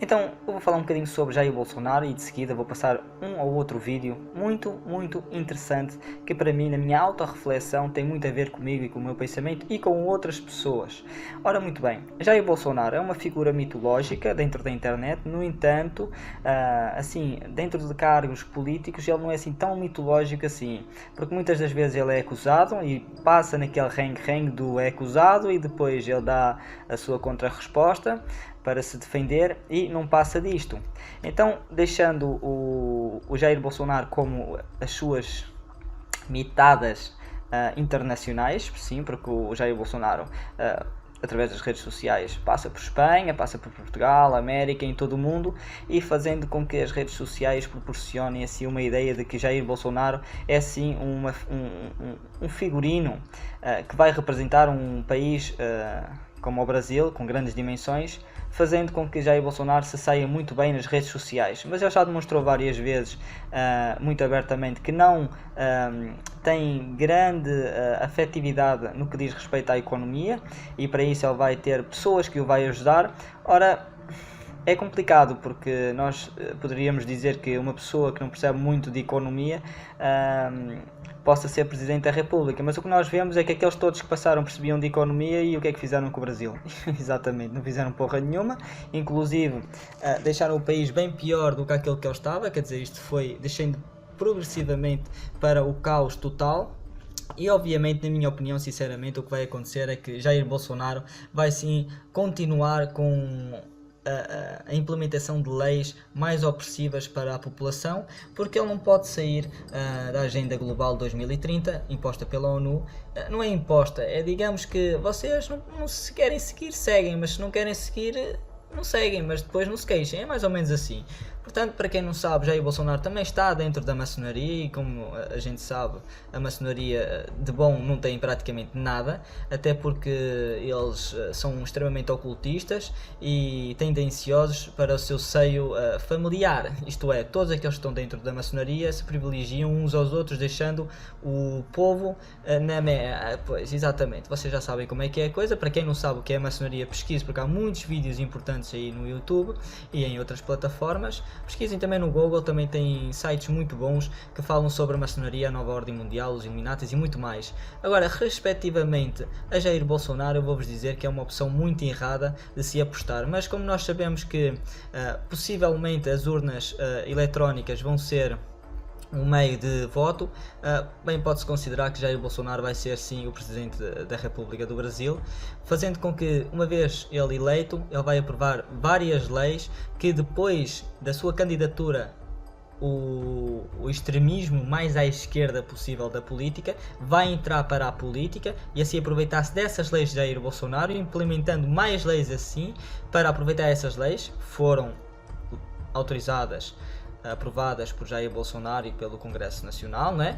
Então, eu vou falar um bocadinho sobre Jair Bolsonaro e de seguida vou passar um ou outro vídeo muito interessante que para mim, na minha autorreflexão, tem muito a ver comigo e com o meu pensamento e com outras pessoas. Ora, muito bem, Jair Bolsonaro é uma figura mitológica dentro da internet, no entanto, assim, dentro de cargos políticos ele não é assim tão mitológico assim, porque muitas das vezes ele é acusado e passa naquele rengue-rengue do é acusado e depois ele dá a sua contra-resposta para se defender e não passa disto. Então, deixando o Jair Bolsonaro como as suas mitadas internacionais, sim, porque o Jair Bolsonaro, através das redes sociais, passa por Espanha, passa por Portugal, América, em todo o mundo, e fazendo com que as redes sociais proporcionem assim uma ideia de que Jair Bolsonaro é assim um figurino que vai representar um país como o Brasil, com grandes dimensões, fazendo com que Jair Bolsonaro se saia muito bem nas redes sociais. Mas ele já demonstrou várias vezes, muito abertamente, que não tem grande afetividade no que diz respeito à economia, e para isso ele vai ter pessoas que o vai ajudar. Ora, é complicado porque nós poderíamos dizer que uma pessoa que não percebe muito de economia possa ser Presidente da República, mas o que nós vemos é que aqueles todos que passaram percebiam de economia e o que é que fizeram com o Brasil? Exatamente, não fizeram porra nenhuma, inclusive deixaram o país bem pior do que aquele que ele estava, quer dizer, isto foi descendo progressivamente para o caos total. E obviamente, na minha opinião, sinceramente, o que vai acontecer é que Jair Bolsonaro vai sim continuar com a implementação de leis mais opressivas para a população, porque ele não pode sair da Agenda Global 2030, imposta pela ONU. Não é imposta, é digamos que vocês não se querem seguir, seguem, mas se não querem seguir, não seguem, mas depois não se queixem, é mais ou menos assim. Portanto, para quem não sabe, Jair Bolsonaro também está dentro da maçonaria e, como a gente sabe, a maçonaria de bom não tem praticamente nada, até porque eles são extremamente ocultistas e tendenciosos para o seu seio familiar, isto é, todos aqueles que estão dentro da maçonaria se privilegiam uns aos outros, deixando o povo na meia. Pois, exatamente, vocês já sabem como é que é a coisa. Para quem não sabe o que é a maçonaria, pesquise, porque há muitos vídeos importantes aí no YouTube e em outras plataformas. Pesquisem também no Google, também tem sites muito bons que falam sobre a maçonaria, a nova ordem mundial, os Illuminatis e muito mais. Agora, respectivamente a Jair Bolsonaro, eu vou-vos dizer que é uma opção muito errada de se apostar, mas como nós sabemos que possivelmente as urnas eletrónicas vão ser um meio de voto, bem pode-se considerar que Jair Bolsonaro vai ser sim o Presidente da República do Brasil, fazendo com que, uma vez ele eleito, ele vai aprovar várias leis que depois da sua candidatura o extremismo mais à esquerda possível da política vai entrar para a política e assim aproveitar-se dessas leis de Jair Bolsonaro, implementando mais leis assim, para aproveitar essas leis, foram autorizadas, aprovadas por Jair Bolsonaro e pelo Congresso Nacional, né?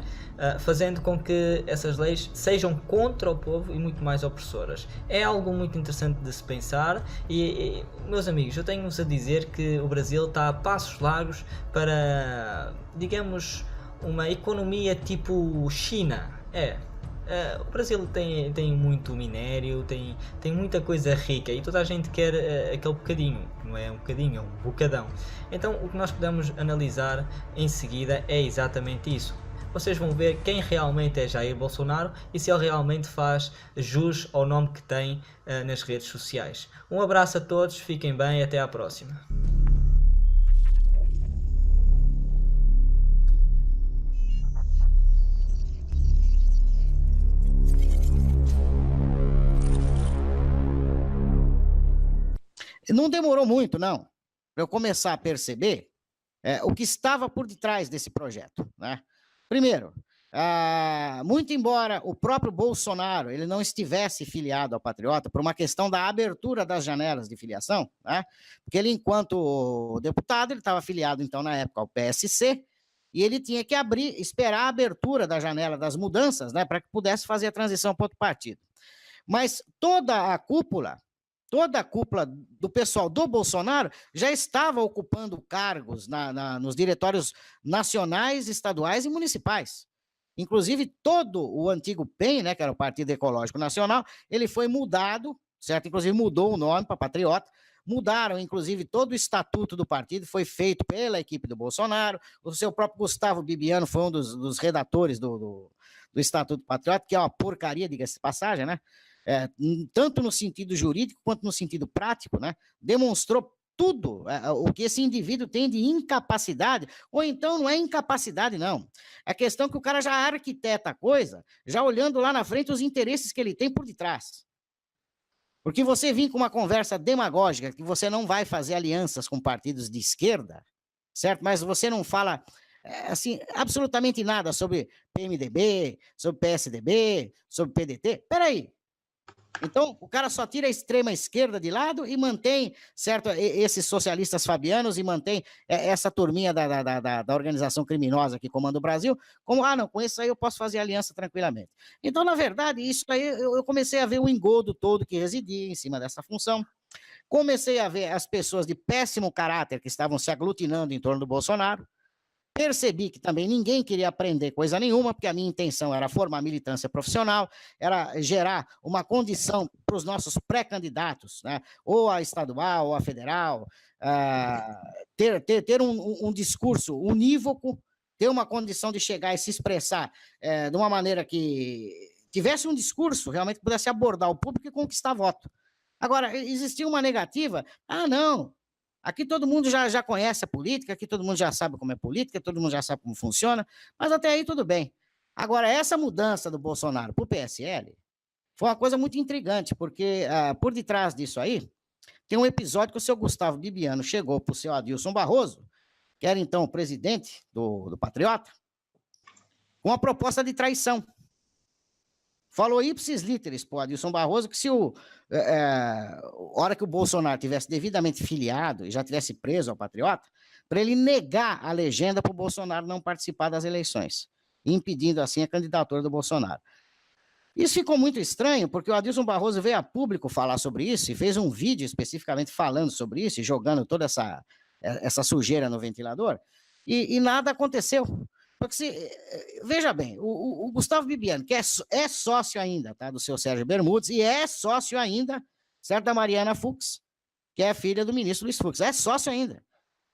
Fazendo com que essas leis sejam contra o povo e muito mais opressoras. É algo muito interessante de se pensar e meus amigos, eu tenho-vos a dizer que o Brasil está a passos largos para, digamos, uma economia tipo China. O Brasil tem muito minério, tem muita coisa rica e toda a gente quer aquele bocadinho, não é um bocadinho, é um bocadão. Então o que nós podemos analisar em seguida é exatamente isso. Vocês vão ver quem realmente é Jair Bolsonaro e se ele realmente faz jus ao nome que tem nas redes sociais. Um abraço a todos, fiquem bem e até à próxima. Não demorou muito, não, para eu começar a perceber o que estava por detrás desse projeto, né? Primeiro, muito embora o próprio Bolsonaro ele não estivesse filiado ao Patriota por uma questão da abertura das janelas de filiação, né? Porque ele, enquanto deputado, ele estava filiado, então, na época, ao PSC, e ele tinha que esperar a abertura da janela das mudanças, né, para que pudesse fazer a transição para outro partido. Mas toda a cúpula do pessoal do Bolsonaro já estava ocupando cargos nos diretórios nacionais, estaduais e municipais. Inclusive, todo o antigo PEN, né, que era o Partido Ecológico Nacional, ele foi mudado, certo? Inclusive mudou o nome para Patriota, mudaram, inclusive, todo o estatuto do partido, foi feito pela equipe do Bolsonaro, o seu próprio Gustavo Bibiano foi um dos redatores do Estatuto Patriota, que é uma porcaria, diga-se de passagem, né? Tanto no sentido jurídico quanto no sentido prático, né? Demonstrou tudo o que esse indivíduo tem de incapacidade, ou então não é incapacidade, não. É questão que o cara já arquiteta a coisa, já olhando lá na frente os interesses que ele tem por detrás. Porque você vir com uma conversa demagógica, que você não vai fazer alianças com partidos de esquerda, certo? Mas você não fala, assim, absolutamente nada sobre PMDB, sobre PSDB, sobre PDT. Peraí. Então, o cara só tira a extrema esquerda de lado e mantém, certo, esses socialistas fabianos e mantém essa turminha da organização criminosa que comanda o Brasil, como, não, com isso aí eu posso fazer aliança tranquilamente. Então, na verdade, isso aí eu comecei a ver o engodo todo que residia em cima dessa função. Comecei a ver as pessoas de péssimo caráter que estavam se aglutinando em torno do Bolsonaro. Percebi que também ninguém queria aprender coisa nenhuma, porque a minha intenção era formar militância profissional, era gerar uma condição para os nossos pré-candidatos, né? Ou a estadual, ou a federal, ter um discurso unívoco, ter uma condição de chegar e se expressar de uma maneira que tivesse um discurso realmente que pudesse abordar o público e conquistar voto. Agora, existia uma negativa, não, aqui todo mundo já conhece a política, aqui todo mundo já sabe como é política, todo mundo já sabe como funciona, mas até aí tudo bem. Agora, essa mudança do Bolsonaro para o PSL foi uma coisa muito intrigante, porque por detrás disso aí, tem um episódio que o seu Gustavo Bibiano chegou para o seu Adilson Barroso, que era então o presidente do Patriota, com uma proposta de traição. Falou ipsis literis para o Adilson Barroso que se a hora que o Bolsonaro tivesse devidamente filiado e já tivesse preso ao Patriota, para ele negar a legenda para o Bolsonaro não participar das eleições, impedindo assim a candidatura do Bolsonaro. Isso ficou muito estranho, porque o Adilson Barroso veio a público falar sobre isso e fez um vídeo especificamente falando sobre isso e jogando toda essa sujeira no ventilador, e nada aconteceu. Porque veja bem, o Gustavo Bibiano, que é sócio ainda, tá, do seu Sérgio Bermudes, e é sócio ainda, certo, da Mariana Fux, que é filha do ministro Luiz Fux, é sócio ainda,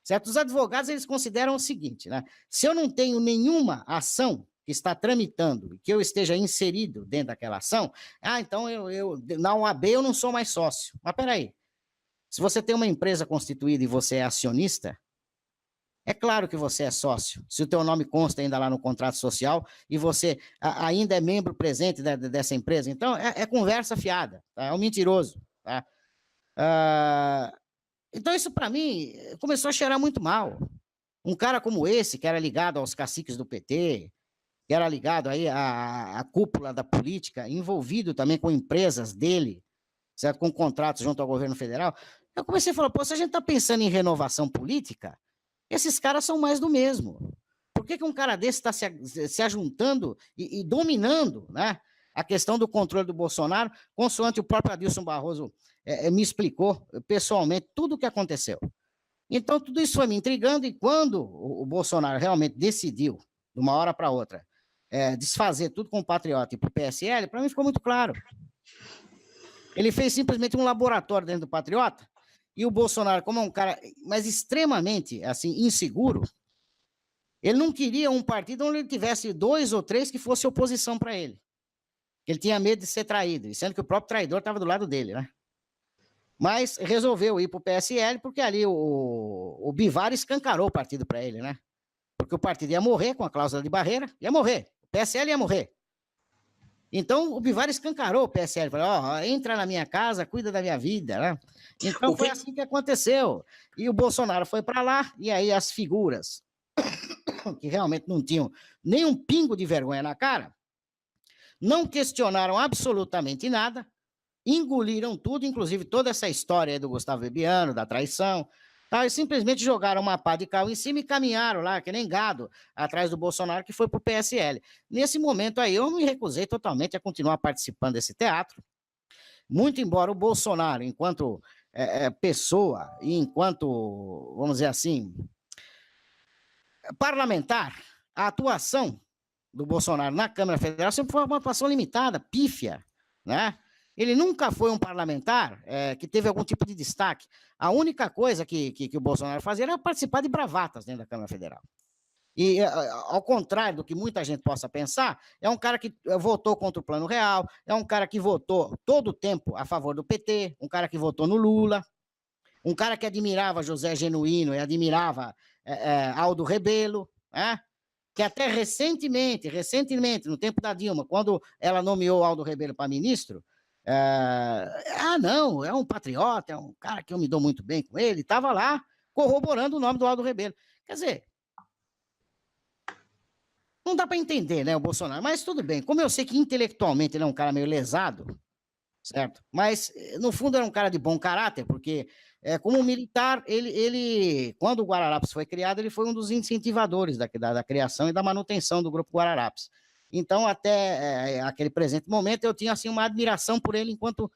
certo? Os advogados, eles consideram o seguinte, né, se eu não tenho nenhuma ação que está tramitando, que eu esteja inserido dentro daquela ação, então na OAB eu não sou mais sócio. Mas peraí, se você tem uma empresa constituída e você é acionista, é claro que você é sócio, se o teu nome consta ainda lá no contrato social e você ainda é membro presente dessa empresa. Então, é conversa fiada, tá? É um mentiroso. Tá? Então, isso para mim começou a cheirar muito mal. Um cara como esse, que era ligado aos caciques do PT, que era ligado aí à cúpula da política, envolvido também com empresas dele, certo? Com contratos junto ao governo federal, eu comecei a falar, se a gente está pensando em renovação política, esses caras são mais do mesmo. Por que um cara desse está se ajuntando e dominando, né, a questão do controle do Bolsonaro, consoante o próprio Adilson Barroso me explicou pessoalmente tudo o que aconteceu. Então, tudo isso foi me intrigando, e quando o Bolsonaro realmente decidiu, de uma hora para outra, desfazer tudo com o Patriota e para o PSL, para mim ficou muito claro. Ele fez simplesmente um laboratório dentro do Patriota, e o Bolsonaro, como é um cara mas extremamente assim, inseguro, ele não queria um partido onde ele tivesse 2 ou 3 que fosse oposição para ele. Ele tinha medo de ser traído, sendo que o próprio traidor estava do lado dele, né? Mas resolveu ir para o PSL, porque ali o Bivar escancarou o partido para ele, né? Porque o partido ia morrer com a cláusula de barreira, ia morrer, o PSL ia morrer. Então, o Bivar escancarou o PSL, falou, entra na minha casa, cuida da minha vida, né? Então, foi assim que aconteceu. E o Bolsonaro foi para lá, e aí as figuras que realmente não tinham nem um pingo de vergonha na cara, não questionaram absolutamente nada, engoliram tudo, inclusive toda essa história aí do Gustavo Bibiano, da traição, e simplesmente jogaram uma pá de cal em cima e caminharam lá, que nem gado, atrás do Bolsonaro, que foi para o PSL. Nesse momento aí, eu me recusei totalmente a continuar participando desse teatro, muito embora o Bolsonaro, enquanto pessoa e enquanto, vamos dizer assim, parlamentar, a atuação do Bolsonaro na Câmara Federal sempre foi uma atuação limitada, pífia, né? Ele nunca foi um parlamentar que teve algum tipo de destaque. A única coisa que o Bolsonaro fazia era participar de bravatas dentro da Câmara Federal. E, ao contrário do que muita gente possa pensar, é um cara que votou contra o Plano Real, é um cara que votou todo o tempo a favor do PT, um cara que votou no Lula, um cara que admirava José Genuíno e admirava Aldo Rebelo, né? Que até recentemente, no tempo da Dilma, quando ela nomeou Aldo Rebelo para ministro, não, é um patriota, é um cara que eu me dou muito bem com ele, estava lá corroborando o nome do Aldo Rebelo. Quer dizer, não dá para entender, né, o Bolsonaro, mas tudo bem. Como eu sei que intelectualmente ele é um cara meio lesado, certo? Mas, no fundo, era um cara de bom caráter, porque, como militar, ele, quando o Guararapes foi criado, ele foi um dos incentivadores da criação e da manutenção do Grupo Guararapes. Então, até aquele presente momento, eu tinha, assim, uma admiração por ele enquanto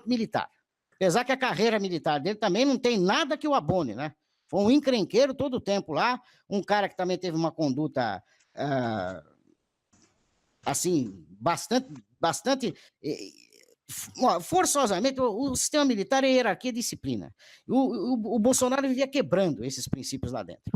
militar. Apesar que a carreira militar dele também não tem nada que o abone, né? Foi um encrenqueiro todo o tempo lá, um cara que também teve uma conduta, assim, bastante forçosamente. O sistema militar é hierarquia e disciplina. O Bolsonaro vivia quebrando esses princípios lá dentro,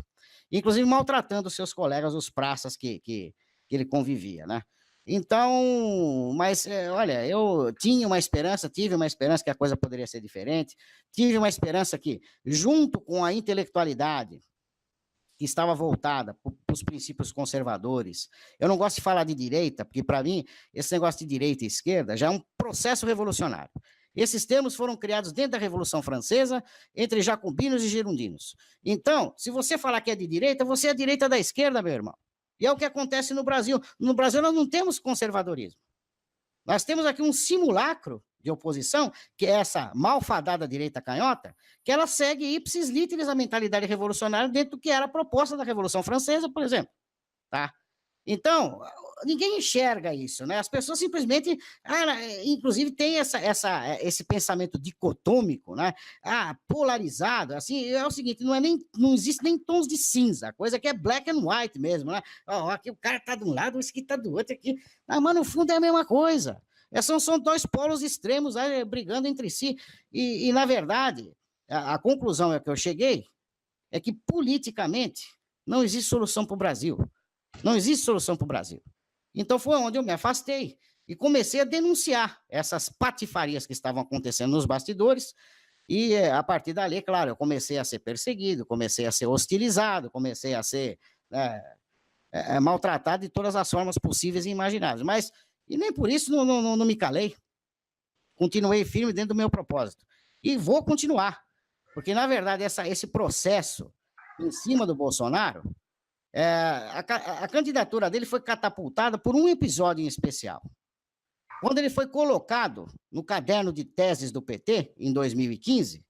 inclusive maltratando os seus colegas, os praças que ele convivia, né? Então, mas, olha, eu tive uma esperança que a coisa poderia ser diferente, tive uma esperança que, junto com a intelectualidade que estava voltada para os princípios conservadores. Eu não gosto de falar de direita, porque, para mim, esse negócio de direita e esquerda já é um processo revolucionário. Esses termos foram criados dentro da Revolução Francesa, entre jacobinos e gerundinos. Então, se você falar que é de direita, você é a direita da esquerda, meu irmão. E é o que acontece no Brasil. No Brasil, nós não temos conservadorismo. Nós temos aqui um simulacro de oposição, que é essa malfadada direita canhota, que ela segue ipsis literis a mentalidade revolucionária dentro do que era a proposta da Revolução Francesa, por exemplo. Tá? Então, ninguém enxerga isso, né? As pessoas simplesmente, inclusive tem esse pensamento dicotômico, né? Polarizado, assim, é o seguinte, não existe nem tons de cinza, a coisa que é black and white mesmo, né? Aqui o cara tá de um lado, esse aqui tá do outro, aqui. Mas no fundo é a mesma coisa. São dois polos extremos brigando entre si. E na verdade, a conclusão a que eu cheguei é que, politicamente, não existe solução para o Brasil. Não existe solução para o Brasil. Então, foi onde eu me afastei e comecei a denunciar essas patifarias que estavam acontecendo nos bastidores. E, a partir dali, claro, eu comecei a ser perseguido, comecei a ser hostilizado, comecei a ser maltratado de todas as formas possíveis e imagináveis. Mas, e nem por isso não me calei. Continuei firme dentro do meu propósito. E vou continuar. Porque, na verdade, esse processo em cima do Bolsonaro, a candidatura dele foi catapultada por um episódio em especial. Quando ele foi colocado no caderno de teses do PT, em 2015,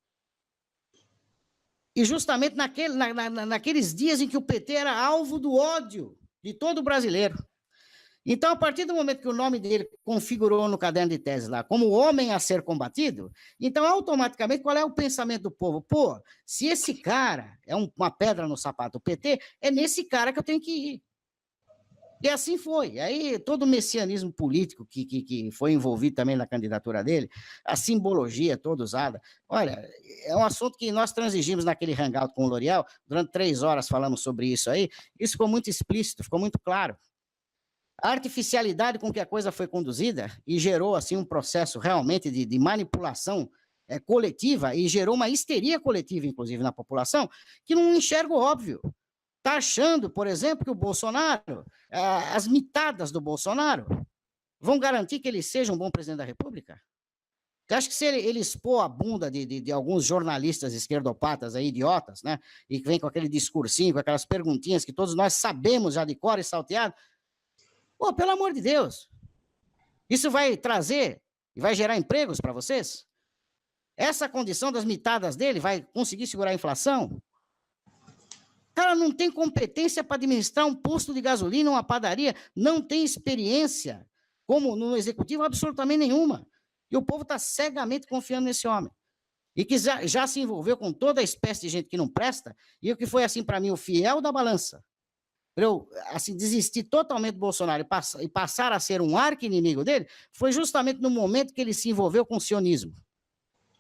e justamente naqueles dias em que o PT era alvo do ódio de todo brasileiro. Então, a partir do momento que o nome dele configurou no caderno de tese lá como homem a ser combatido, então, automaticamente, qual é o pensamento do povo? Pô, se esse cara é uma pedra no sapato do PT, é nesse cara que eu tenho que ir. E assim foi. Aí, todo o messianismo político que foi envolvido também na candidatura dele, a simbologia toda usada. Olha, é um assunto que nós transigimos naquele hangout com o L'Oréal, durante 3 horas falamos sobre isso aí, isso ficou muito explícito, ficou muito claro. A artificialidade com que a coisa foi conduzida e gerou assim um processo realmente de manipulação coletiva e gerou uma histeria coletiva, inclusive, na população, que não enxerga o óbvio. Está achando, por exemplo, que o Bolsonaro, as mitadas do Bolsonaro, vão garantir que ele seja um bom presidente da República? Você acha que se ele expor a bunda de alguns jornalistas esquerdopatas aí, idiotas, né, e que vem com aquele discursinho, com aquelas perguntinhas que todos nós sabemos já de cor e salteado, pô, pelo amor de Deus, isso vai trazer e vai gerar empregos para vocês? Essa condição das mitadas dele vai conseguir segurar a inflação? O cara não tem competência para administrar um posto de gasolina, uma padaria, não tem experiência como no executivo absolutamente nenhuma. E o povo está cegamente confiando nesse homem. E que já se envolveu com toda a espécie de gente que não presta, e o que foi assim para mim o fiel da balança para eu assim, desistir totalmente do Bolsonaro e passar a ser um arqui-inimigo dele, foi justamente no momento que ele se envolveu com o sionismo.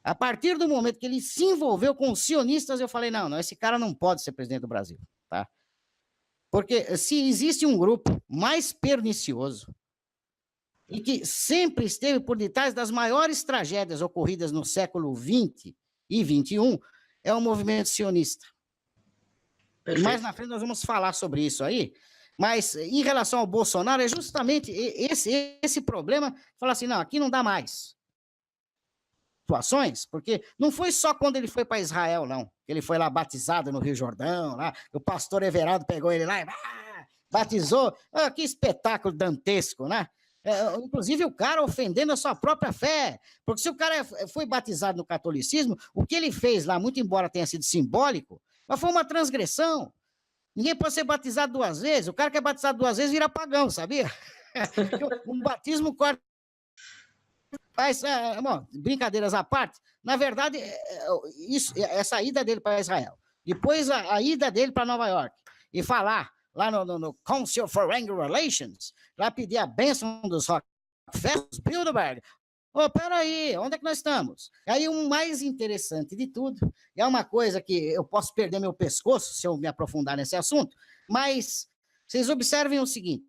A partir do momento que ele se envolveu com os sionistas, eu falei, não, esse cara não pode ser presidente do Brasil, tá? Porque se existe um grupo mais pernicioso e que sempre esteve por detrás das maiores tragédias ocorridas no século XX e XXI, é o movimento sionista. E mais na frente nós vamos falar sobre isso aí, mas em relação ao Bolsonaro, é justamente esse problema, falar assim, não, aqui não dá mais. Situações, porque não foi só quando ele foi para Israel, não, que ele foi lá batizado no Rio Jordão, lá, o pastor Everaldo pegou ele lá e batizou, que espetáculo dantesco, né? Inclusive o cara ofendendo a sua própria fé, porque se o cara foi batizado no catolicismo, o que ele fez lá, muito embora tenha sido simbólico, mas foi uma transgressão. Ninguém pode ser batizado 2 vezes, o cara que é batizado 2 vezes vira pagão, sabia? Um batismo corta. Mas, bom, brincadeiras à parte, na verdade, essa ida dele para Israel, depois a ida dele para Nova York, e falar lá no Council for Foreign Relations, lá pedir a bênção dos Rockefeller, Bilderberg. Peraí, onde é que nós estamos? Aí o mais interessante de tudo, é uma coisa que eu posso perder meu pescoço se eu me aprofundar nesse assunto, mas vocês observem o seguinte,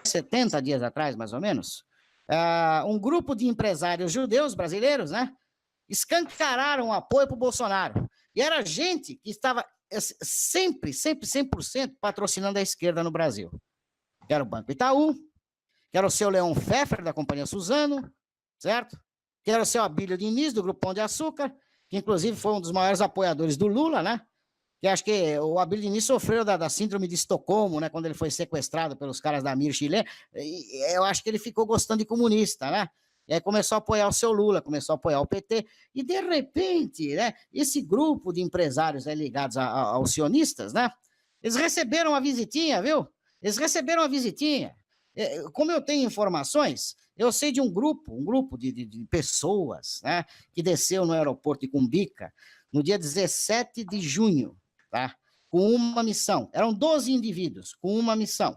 70 dias atrás, mais ou menos, um grupo de empresários judeus brasileiros, né, escancararam o apoio para o Bolsonaro. E era gente que estava sempre 100% patrocinando a esquerda no Brasil. Que era o Banco Itaú, que era o seu Leon Pfeffer, da Companhia Suzano, certo? Que era o seu Abílio Diniz, do Grupo Pão de Açúcar, que inclusive foi um dos maiores apoiadores do Lula, né? Que acho que o Abílio Diniz sofreu da síndrome de Estocolmo, né? Quando ele foi sequestrado pelos caras da Mir Chile. Eu acho que ele ficou gostando de comunista, né? E aí começou a apoiar o seu Lula, começou a apoiar o PT, e de repente, né, esse grupo de empresários ligados aos sionistas, né, eles receberam uma visitinha, viu? Eles receberam uma visitinha. Como eu tenho informações, eu sei de um grupo de pessoas, né, que desceu no aeroporto de Cumbica no dia 17 de junho, tá? Com uma missão. Eram 12 indivíduos com uma missão.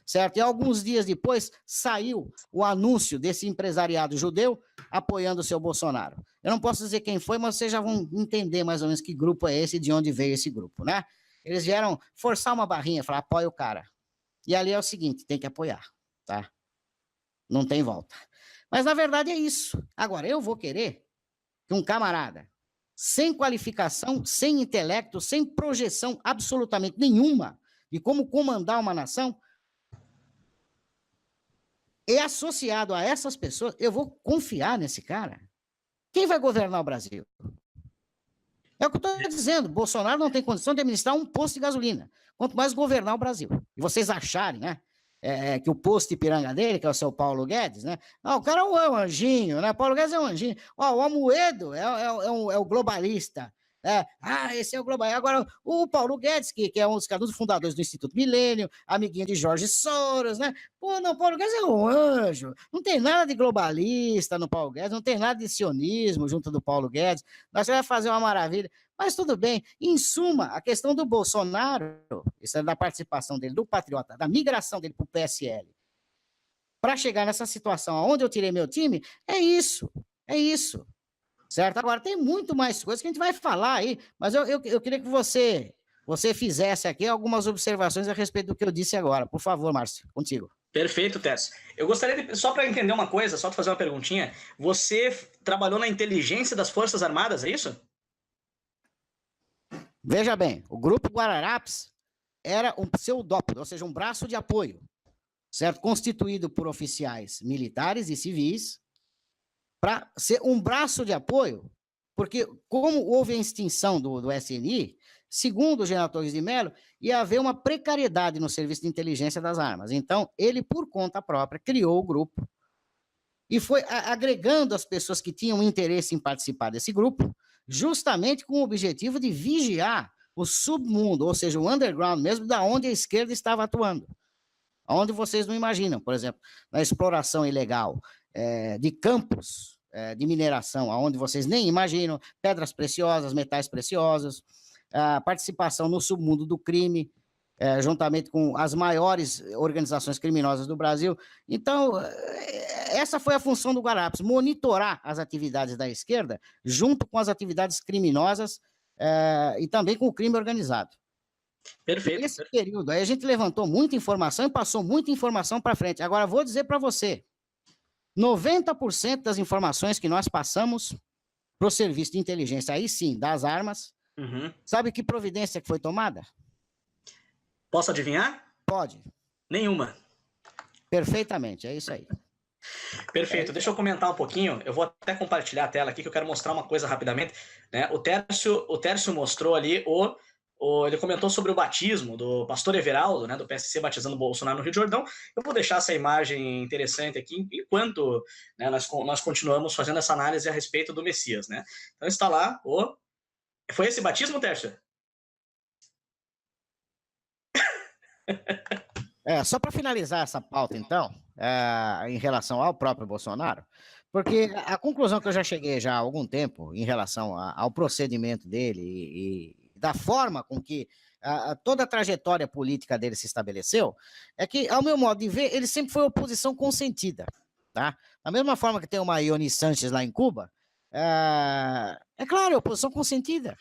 Certo? E alguns dias depois saiu o anúncio desse empresariado judeu apoiando o seu Bolsonaro. Eu não posso dizer quem foi, mas vocês já vão entender mais ou menos que grupo é esse e de onde veio esse grupo, né? Eles vieram forçar uma barrinha, falar, apoia o cara. E ali é o seguinte, tem que apoiar, tá? Não tem volta. Mas na verdade é isso. Agora, eu vou querer que um camarada sem qualificação, sem intelecto, sem projeção absolutamente nenhuma de como comandar uma nação, é associado a essas pessoas, eu vou confiar nesse cara. Quem vai governar o Brasil? É o que eu estou dizendo, Bolsonaro não tem condição de administrar um posto de gasolina, quanto mais governar o Brasil. E vocês acharem, né, que o posto de piranga dele, que é o seu Paulo Guedes, né, não, o cara é um anjinho, né, Paulo Guedes é um anjinho, o Amoedo é o globalista, esse é o global. Agora, o Paulo Guedes, que é um dos fundadores do Instituto Milênio, amiguinho de Jorge Soros, né? Pô, não, Paulo Guedes é um anjo. Não tem nada de globalista no Paulo Guedes, não tem nada de sionismo junto do Paulo Guedes. Nós vamos fazer uma maravilha. Mas tudo bem. Em suma, a questão do Bolsonaro, isso é da participação dele, do Patriota, da migração dele para o PSL, para chegar nessa situação onde eu tirei meu time, é isso. É isso. Certo? Agora, tem muito mais coisas que a gente vai falar aí, mas eu queria que você fizesse aqui algumas observações a respeito do que eu disse agora. Por favor, Márcio, contigo. Perfeito, Tess. Eu gostaria, só para entender uma coisa, só de fazer uma perguntinha, você trabalhou na inteligência das Forças Armadas, é isso? Veja bem, o Grupo Guararapes era um pseudópodo, ou seja, um braço de apoio, certo? Constituído por oficiais militares e civis, para ser um braço de apoio, porque como houve a extinção do SNI, segundo o general Torres de Mello, ia haver uma precariedade no serviço de inteligência das armas. Então, ele, por conta própria, criou o grupo e foi agregando as pessoas que tinham interesse em participar desse grupo, justamente com o objetivo de vigiar o submundo, ou seja, o underground mesmo, da onde a esquerda estava atuando. Onde vocês não imaginam, por exemplo, na exploração ilegal de campos de mineração, onde vocês nem imaginam, pedras preciosas, metais preciosos, participação no submundo do crime, juntamente com as maiores organizações criminosas do Brasil. Então, essa foi a função do Guararapes, monitorar as atividades da esquerda, junto com as atividades criminosas e também com o crime organizado. Perfeito. Nesse período aí a gente levantou muita informação e passou muita informação para frente. Agora, vou dizer para você, 90% das informações que nós passamos para o serviço de inteligência, aí sim, das armas, sabe que providência que foi tomada? Posso adivinhar? Pode. Nenhuma. Perfeitamente, é isso aí. Perfeito. Deixa eu comentar um pouquinho. Eu vou até compartilhar a tela aqui, que eu quero mostrar uma coisa rapidamente. Né? O Tércio mostrou ali ele comentou sobre o batismo do pastor Everaldo, né, do PSC, batizando o Bolsonaro no Rio de Jordão. Eu vou deixar essa imagem interessante aqui, enquanto, né, nós continuamos fazendo essa análise a respeito do Messias. Né? Então está lá Foi esse batismo, Tércio? Só para finalizar essa pauta, então, em relação ao próprio Bolsonaro, porque a conclusão que eu já cheguei já há algum tempo em relação ao procedimento dele e da forma com que toda a trajetória política dele se estabeleceu, é que, ao meu modo de ver, ele sempre foi oposição consentida, tá? Da mesma forma que tem uma Ione Sanches lá em Cuba, é claro, oposição consentida.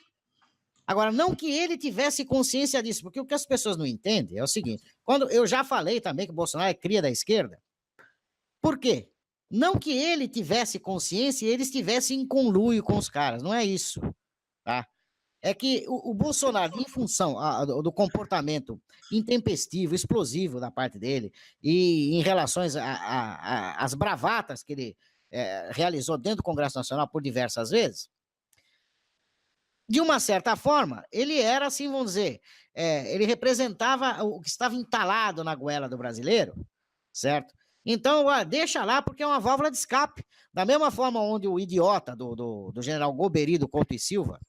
Agora, não que ele tivesse consciência disso, porque o que as pessoas não entendem é o seguinte, quando eu já falei também que o Bolsonaro é cria da esquerda, por quê? Não que ele tivesse consciência e ele estivesse em conluio com os caras, não é isso, tá? É que o Bolsonaro, em função do comportamento intempestivo, explosivo da parte dele, e em relações às bravatas que ele realizou dentro do Congresso Nacional por diversas vezes, de uma certa forma, ele era, assim, vamos dizer, ele representava o que estava entalado na goela do brasileiro, certo? Então, deixa lá, porque é uma válvula de escape. Da mesma forma onde o idiota do general Golbery do Couto e Silva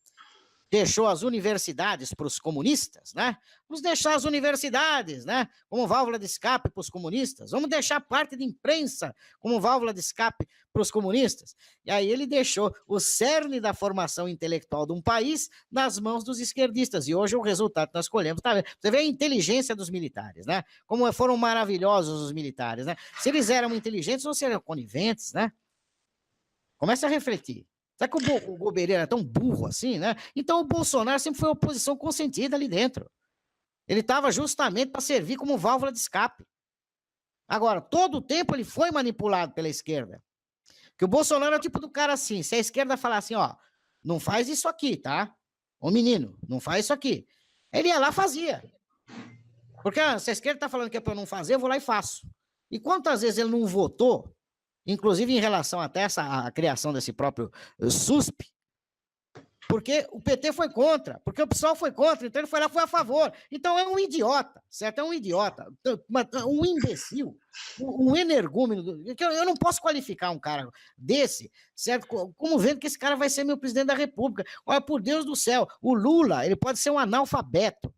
deixou as universidades para os comunistas, né? Vamos deixar as universidades, né, como válvula de escape para os comunistas. Vamos deixar parte de imprensa como válvula de escape para os comunistas. E aí ele deixou o cerne da formação intelectual de um país nas mãos dos esquerdistas. E hoje o resultado que nós colhemos, tá vendo? Você vê a inteligência dos militares, né? Como foram maravilhosos os militares, né? Se eles eram inteligentes ou se eram coniventes, né? Comece a refletir. Será que o Golbery era tão burro assim, né? Então o Bolsonaro sempre foi oposição consentida ali dentro. Ele estava justamente para servir como válvula de escape. Agora, todo o tempo ele foi manipulado pela esquerda. Porque o Bolsonaro é o tipo do cara assim, se a esquerda falar assim, ó, não faz isso aqui, tá? Ô menino, não faz isso aqui. Ele ia lá e fazia. Porque se a esquerda está falando que é para eu não fazer, eu vou lá e faço. E quantas vezes ele não votou, inclusive em relação até a criação desse próprio SUSP, porque o PT foi contra, porque o PSOL foi contra, então ele foi lá e foi a favor. Então é um idiota, certo? É um idiota, um imbecil, um energúmeno. Eu não posso qualificar um cara desse, certo? Como vendo que esse cara vai ser meu presidente da República. Olha, por Deus do céu, o Lula, ele pode ser um analfabeto,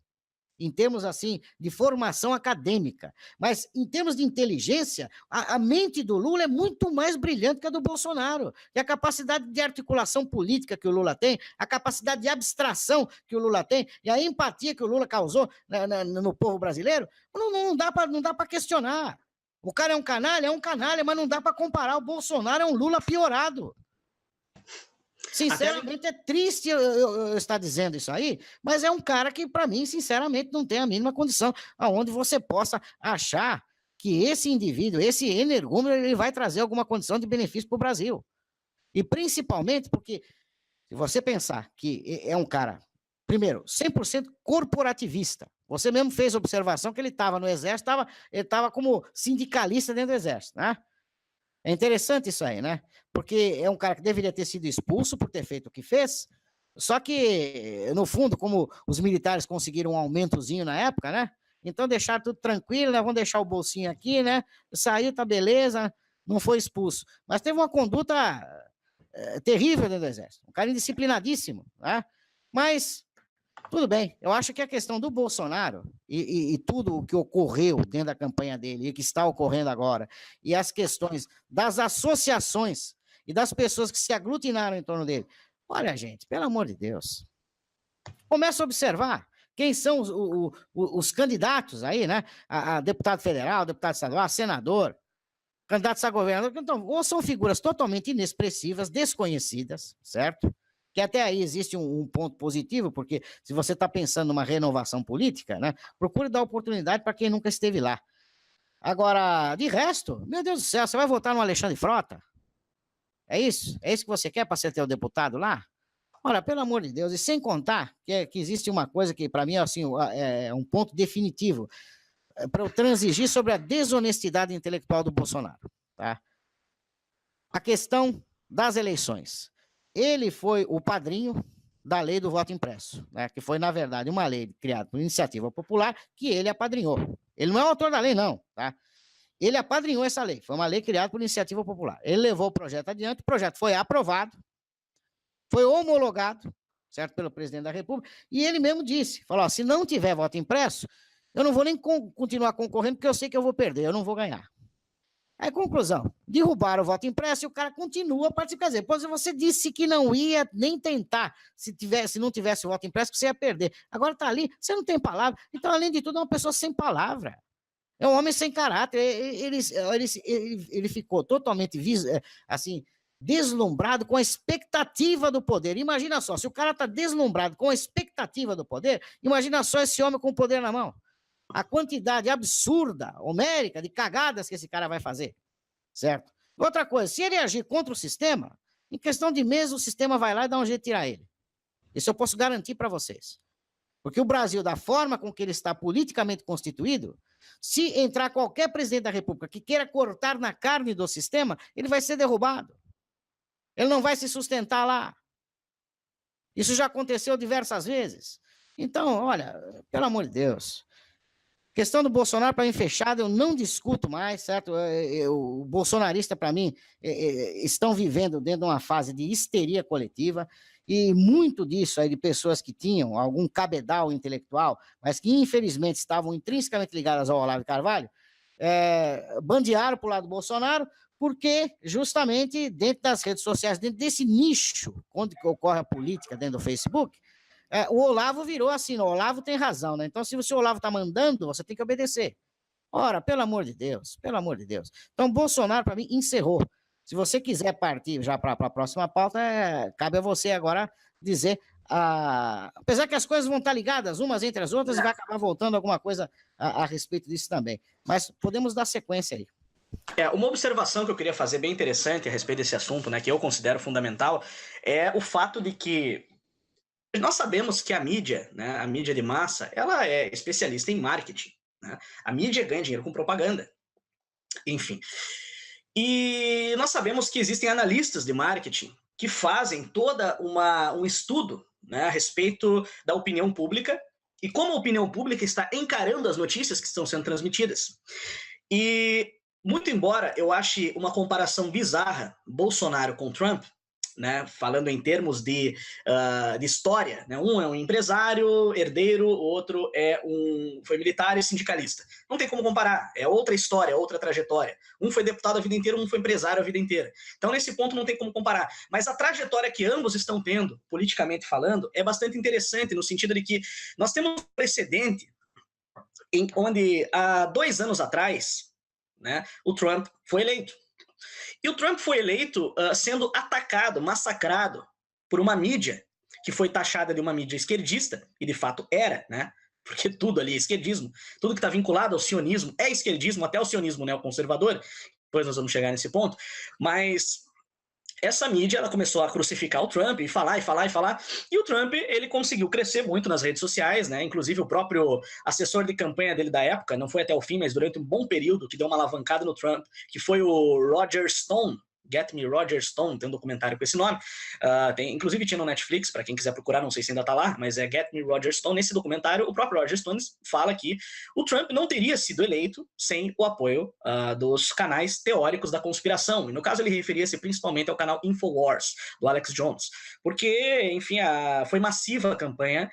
em termos, assim, de formação acadêmica. Mas, em termos de inteligência, a mente do Lula é muito mais brilhante que a do Bolsonaro. E a capacidade de articulação política que o Lula tem, a capacidade de abstração que o Lula tem, e a empatia que o Lula causou no povo brasileiro, não dá para questionar. O cara é um canalha, mas não dá para comparar. O Bolsonaro é um Lula piorado. Sinceramente, é triste eu estar dizendo isso aí, mas é um cara que, para mim, sinceramente, não tem a mínima condição aonde você possa achar que esse indivíduo, esse energúmeno, ele vai trazer alguma condição de benefício para o Brasil. E principalmente porque, se você pensar que é um cara, primeiro, 100% corporativista, você mesmo fez observação que ele estava no Exército, ele estava como sindicalista dentro do Exército, né? É interessante isso aí, né? Porque é um cara que deveria ter sido expulso por ter feito o que fez, só que, no fundo, como os militares conseguiram um aumentozinho na época, né? Então deixaram tudo tranquilo, né? Vamos deixar o bolsinho aqui, né? Saiu, tá beleza, não foi expulso. Mas teve uma conduta terrível dentro do Exército, um cara indisciplinadíssimo, né? Mas tudo bem, eu acho que a questão do Bolsonaro e tudo o que ocorreu dentro da campanha dele e que está ocorrendo agora, e as questões das associações e das pessoas que se aglutinaram em torno dele. Olha, gente, pelo amor de Deus. Começa a observar quem são os candidatos aí, né? A deputado federal, deputado estadual, a senador, candidatos a governador. Então, ou são figuras totalmente inexpressivas, desconhecidas, certo? Que até aí existe um ponto positivo, porque se você está pensando numa renovação política, né? Procure dar oportunidade para quem nunca esteve lá. Agora, de resto, meu Deus do céu, você vai votar no Alexandre Frota? É isso? É isso que você quer para ser teu deputado lá? Olha, pelo amor de Deus, e sem contar que existe uma coisa que para mim assim, é um ponto definitivo para eu transigir sobre a desonestidade intelectual do Bolsonaro. Tá? A questão das eleições. Ele foi o padrinho da lei do voto impresso, né? Que foi, na verdade, uma lei criada por iniciativa popular que ele apadrinhou. Ele não é o autor da lei, não. Tá? Ele apadrinhou essa lei. Foi uma lei criada por iniciativa popular. Ele levou o projeto adiante, o projeto foi aprovado, foi homologado, certo, pelo presidente da República, e ele mesmo disse, falou, se não tiver voto impresso, eu não vou nem continuar concorrendo, porque eu sei que eu vou perder, eu não vou ganhar. Aí, conclusão, derrubaram o voto impresso e o cara continua a participar. Quer dizer, pois você disse que não ia nem tentar, se não tivesse o voto impresso, que você ia perder. Agora está ali, você não tem palavra. Então, além de tudo, é uma pessoa sem palavra. É um homem sem caráter. Ele ficou totalmente, assim, deslumbrado com a expectativa do poder. Imagina só, se o cara está deslumbrado com a expectativa do poder, imagina só esse homem com o poder na mão. A quantidade absurda, homérica, de cagadas que esse cara vai fazer, certo? Outra coisa, se ele agir contra o sistema, em questão de meses o sistema vai lá e dá um jeito de tirar ele. Isso eu posso garantir para vocês. Porque o Brasil, da forma com que ele está politicamente constituído, se entrar qualquer presidente da República que queira cortar na carne do sistema, ele vai ser derrubado. Ele não vai se sustentar lá. Isso já aconteceu diversas vezes. Então, olha, pelo amor de Deus... Questão do Bolsonaro, para mim, fechada, eu não discuto mais, certo? O bolsonarista, para mim, estão vivendo dentro de uma fase de histeria coletiva, e muito disso aí de pessoas que tinham algum cabedal intelectual, mas que, infelizmente, estavam intrinsecamente ligadas ao Olavo de Carvalho, bandearam para o lado do Bolsonaro, porque, justamente, dentro das redes sociais, dentro desse nicho onde ocorre a política, dentro do Facebook, o Olavo virou assim, o Olavo tem razão, né? Então, se o seu Olavo está mandando, você tem que obedecer. Ora, pelo amor de Deus, pelo amor de Deus. Então, Bolsonaro, para mim, encerrou. Se você quiser partir já para a próxima pauta, cabe a você agora dizer, apesar que as coisas vão estar ligadas umas entre as outras, e vai acabar voltando alguma coisa a respeito disso também. Mas podemos dar sequência aí. Uma observação que eu queria fazer bem interessante a respeito desse assunto, né, que eu considero fundamental, é o fato de que nós sabemos que a mídia, né, a mídia de massa, ela é especialista em marketing. Né? A mídia ganha dinheiro com propaganda. Enfim. E nós sabemos que existem analistas de marketing que fazem toda um estudo, né, a respeito da opinião pública e como a opinião pública está encarando as notícias que estão sendo transmitidas. E, muito embora eu ache uma comparação bizarra Bolsonaro com Trump, né, falando em termos de história, né, um é um empresário, herdeiro, o outro foi militar e sindicalista. Não tem como comparar, é outra história, outra trajetória. Um foi deputado a vida inteira, um foi empresário a vida inteira. Então, nesse ponto, não tem como comparar. Mas a trajetória que ambos estão tendo, politicamente falando, é bastante interessante, no sentido de que nós temos um precedente onde, há 2 anos atrás, né, o Trump foi eleito. E o Trump foi eleito sendo atacado, massacrado por uma mídia que foi taxada de uma mídia esquerdista, e de fato era, né? Porque tudo ali é esquerdismo, tudo que está vinculado ao sionismo é esquerdismo, até o sionismo neoconservador, depois nós vamos chegar nesse ponto, mas essa mídia ela começou a crucificar o Trump e falar, e o Trump ele conseguiu crescer muito nas redes sociais, né? Inclusive o próprio assessor de campanha dele da época, não foi até o fim, mas durante um bom período, que deu uma alavancada no Trump, que foi o Roger Stone, Get Me Roger Stone, tem um documentário com esse nome, inclusive tinha no Netflix, para quem quiser procurar, não sei se ainda tá lá, mas é Get Me Roger Stone. Nesse documentário, o próprio Roger Stone fala que o Trump não teria sido eleito sem o apoio dos canais teóricos da conspiração, e no caso ele referia-se principalmente ao canal Infowars, do Alex Jones, porque, enfim, foi massiva a campanha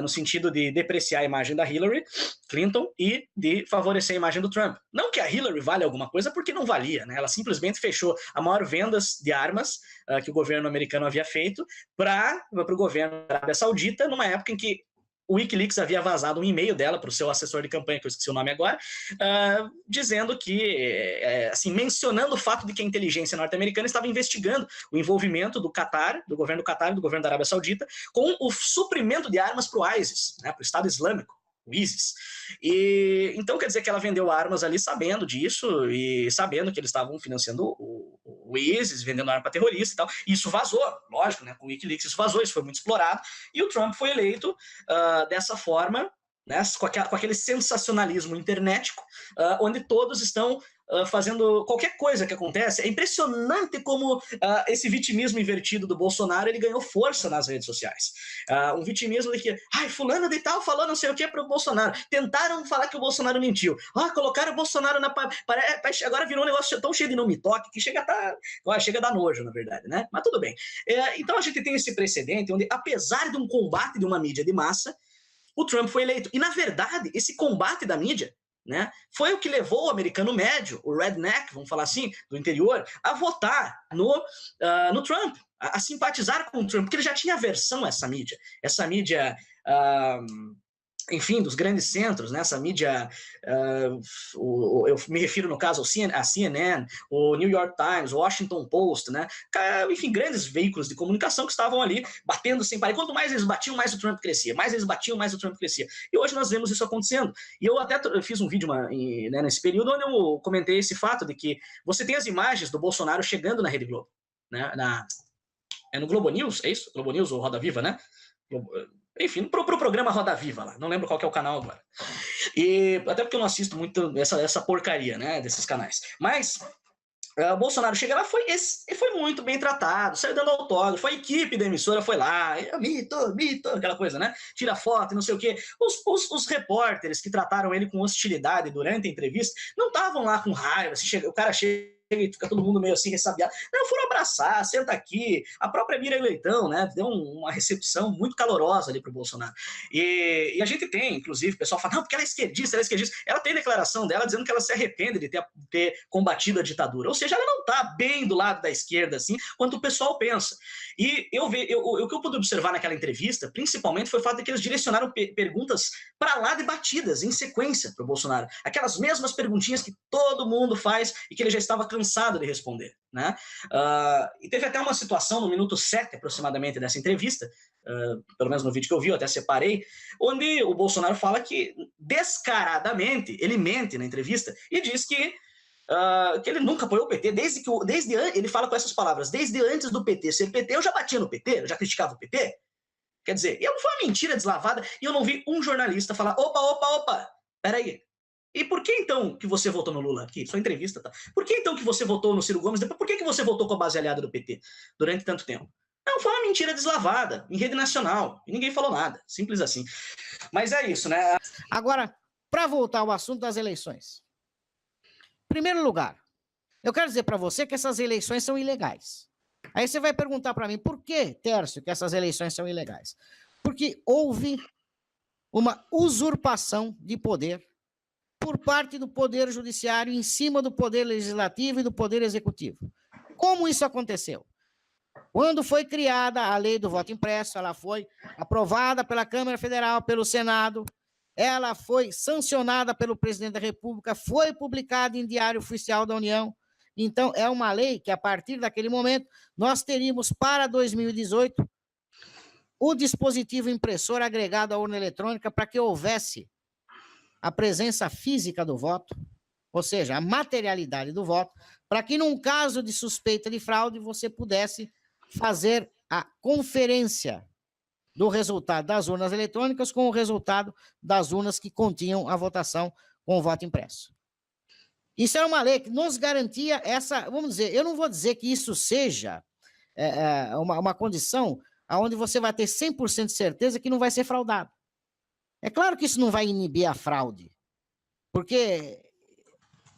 no sentido de depreciar a imagem da Hillary Clinton e de favorecer a imagem do Trump. Não que a Hillary vale alguma coisa, porque não valia, né? Ela simplesmente fechou a maior vendas de armas que o governo americano havia feito para o governo da Arábia Saudita, numa época em que o Wikileaks havia vazado um e-mail dela para o seu assessor de campanha, que eu esqueci o nome agora, dizendo que, assim, mencionando o fato de que a inteligência norte-americana estava investigando o envolvimento do Catar, do governo do Catar e do governo da Arábia Saudita, com o suprimento de armas para o ISIS, né, para o Estado Islâmico, o ISIS. E então quer dizer que ela vendeu armas ali sabendo disso e sabendo que eles estavam financiando o ISIS, vendendo arma para terrorista e tal. E isso vazou, lógico, né? Com o Wikileaks isso vazou, isso foi muito explorado. E o Trump foi eleito dessa forma, né, com aquele sensacionalismo internetico, onde todos estão fazendo qualquer coisa que acontece. É impressionante como esse vitimismo invertido do Bolsonaro ele ganhou força nas redes sociais. Um vitimismo de que, fulano de tal falou não sei o que para o Bolsonaro. Tentaram falar que o Bolsonaro mentiu. Colocaram o Bolsonaro na... Agora virou um negócio tão cheio de não me toque que chega a dar nojo, na verdade, né? Mas tudo bem. Então a gente tem esse precedente onde, apesar de um combate de uma mídia de massa, o Trump foi eleito. E, na verdade, esse combate da mídia, né, foi o que levou o americano médio, o redneck, vamos falar assim, do interior, a votar no Trump, a simpatizar com o Trump, porque ele já tinha aversão a essa mídia, enfim, dos grandes centros, né, essa mídia, eu me refiro no caso a CNN, o New York Times, o Washington Post, né, enfim, grandes veículos de comunicação que estavam ali batendo sem parar. Quanto mais eles batiam, mais o Trump crescia, mais eles batiam, mais o Trump crescia. E hoje nós vemos isso acontecendo. E eu até fiz um vídeo né, nesse período onde eu comentei esse fato de que você tem as imagens do Bolsonaro chegando na Rede Globo, né, no Globo News, é isso? Globo News ou Roda Viva, né? Enfim, pro programa Roda Viva lá, não lembro qual que é o canal agora. E até porque eu não assisto muito essa porcaria, né, desses canais. Mas o Bolsonaro chega lá, foi muito bem tratado, saiu dando autógrafo, a equipe da emissora foi lá, mito, aquela coisa, né? Tira foto e não sei o quê. Os repórteres que trataram ele com hostilidade durante a entrevista não estavam lá com raiva, o cara chega e fica todo mundo meio assim ressabiado. Não, foram abraçar, senta aqui. A própria Miriam Leitão, né, deu uma recepção muito calorosa ali pro Bolsonaro. E a gente tem, inclusive, o pessoal fala, não, porque ela é esquerdista. Ela tem declaração dela dizendo que ela se arrepende de ter combatido a ditadura. Ou seja, ela não tá bem do lado da esquerda, assim, quanto o pessoal pensa. E o que eu pude observar naquela entrevista, principalmente, foi o fato de que eles direcionaram perguntas para lá de batidas, em sequência, pro Bolsonaro. Aquelas mesmas perguntinhas que todo mundo faz e que ele já estava cansado de responder, né? E teve até uma situação no minuto 7 aproximadamente dessa entrevista, pelo menos no vídeo que eu vi, eu até separei, onde o Bolsonaro fala que descaradamente ele mente na entrevista e diz que ele nunca apoiou o PT, ele fala com essas palavras, desde antes do PT ser PT, eu já batia no PT, eu já criticava o PT. Quer dizer, foi uma mentira deslavada e eu não vi um jornalista falar, opa, peraí. E por que então que você votou no Lula aqui? Sua entrevista, tá? Por que então que você votou no Ciro Gomes? Depois, por que você votou com a base aliada do PT durante tanto tempo? Não, foi uma mentira deslavada, em rede nacional. E ninguém falou nada. Simples assim. Mas é isso, né? Agora, para voltar ao assunto das eleições. Em primeiro lugar, eu quero dizer para você que essas eleições são ilegais. Aí você vai perguntar para mim, por que, Tércio, que essas eleições são ilegais? Porque houve uma usurpação de poder por parte do Poder Judiciário em cima do Poder Legislativo e do Poder Executivo. Como isso aconteceu? Quando foi criada a lei do voto impresso, ela foi aprovada pela Câmara Federal, pelo Senado, ela foi sancionada pelo Presidente da República, foi publicada em Diário Oficial da União. Então, é uma lei que, a partir daquele momento, nós teríamos para 2018 o dispositivo impressor agregado à urna eletrônica para que houvesse a presença física do voto, ou seja, a materialidade do voto, para que num caso de suspeita de fraude você pudesse fazer a conferência do resultado das urnas eletrônicas com o resultado das urnas que continham a votação com o voto impresso. Isso era uma lei que nos garantia essa, vamos dizer, eu não vou dizer que isso seja uma condição onde você vai ter 100% de certeza que não vai ser fraudado. É claro que isso não vai inibir a fraude, porque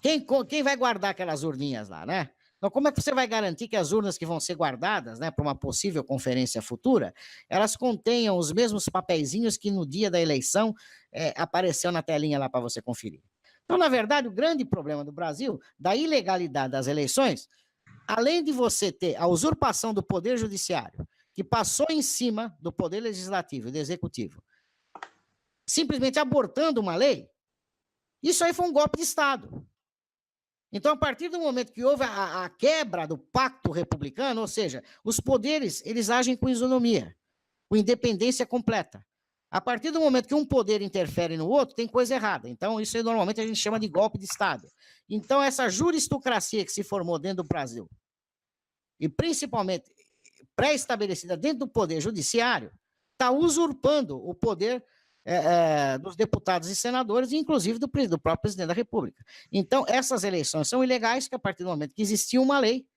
quem vai guardar aquelas urninhas lá, né? Então, como é que você vai garantir que as urnas que vão ser guardadas, né, para uma possível conferência futura, elas contenham os mesmos papeizinhos que no dia da eleição apareceu na telinha lá para você conferir? Então, na verdade, o grande problema do Brasil, da ilegalidade das eleições, além de você ter a usurpação do poder judiciário, que passou em cima do poder legislativo e do executivo, simplesmente abortando uma lei, isso aí foi um golpe de Estado. Então, a partir do momento que houve a quebra do pacto republicano, ou seja, os poderes, eles agem com isonomia, com independência completa. A partir do momento que um poder interfere no outro, tem coisa errada. Então, isso aí, normalmente a gente chama de golpe de Estado. Então, essa juristocracia que se formou dentro do Brasil, e principalmente pré-estabelecida dentro do poder judiciário, está usurpando o poder dos deputados e senadores, e inclusive do próprio presidente da República. Então, essas eleições são ilegais, que a partir do momento que existia uma lei,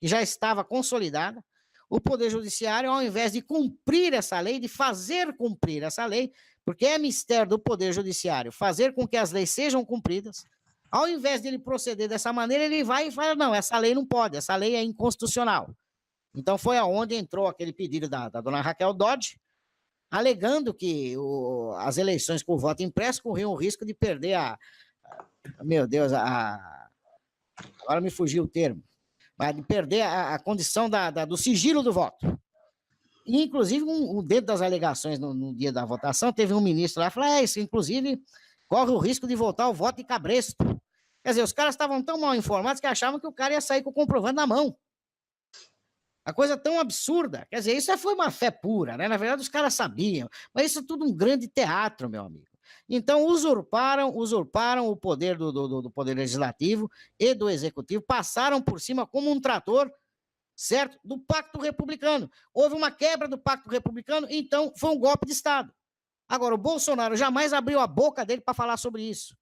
que já estava consolidada, o Poder Judiciário, ao invés de cumprir essa lei, de fazer cumprir essa lei, porque é mistério do Poder Judiciário fazer com que as leis sejam cumpridas, ao invés de ele proceder dessa maneira, ele vai e fala, não, essa lei não pode, essa lei é inconstitucional. Então, foi aonde entrou aquele pedido da dona Raquel Dodge, alegando que as eleições com voto impresso corriam o risco de perder meu Deus, agora me fugiu o termo, mas de perder a condição do sigilo do voto. E, inclusive, dentro das alegações no dia da votação, teve um ministro lá que falou, isso, inclusive, corre o risco de voltar ao voto de cabresto. Quer dizer, os caras estavam tão mal informados que achavam que o cara ia sair com o comprovante na mão. A coisa tão absurda. Quer dizer, isso foi uma fé pura, né? Na verdade, os caras sabiam. Mas isso é tudo um grande teatro, meu amigo. Então, usurparam o poder do Poder Legislativo e do Executivo, passaram por cima como um trator, certo? Do Pacto Republicano. Houve uma quebra do Pacto Republicano, então foi um golpe de Estado. Agora, o Bolsonaro jamais abriu a boca dele para falar sobre isso.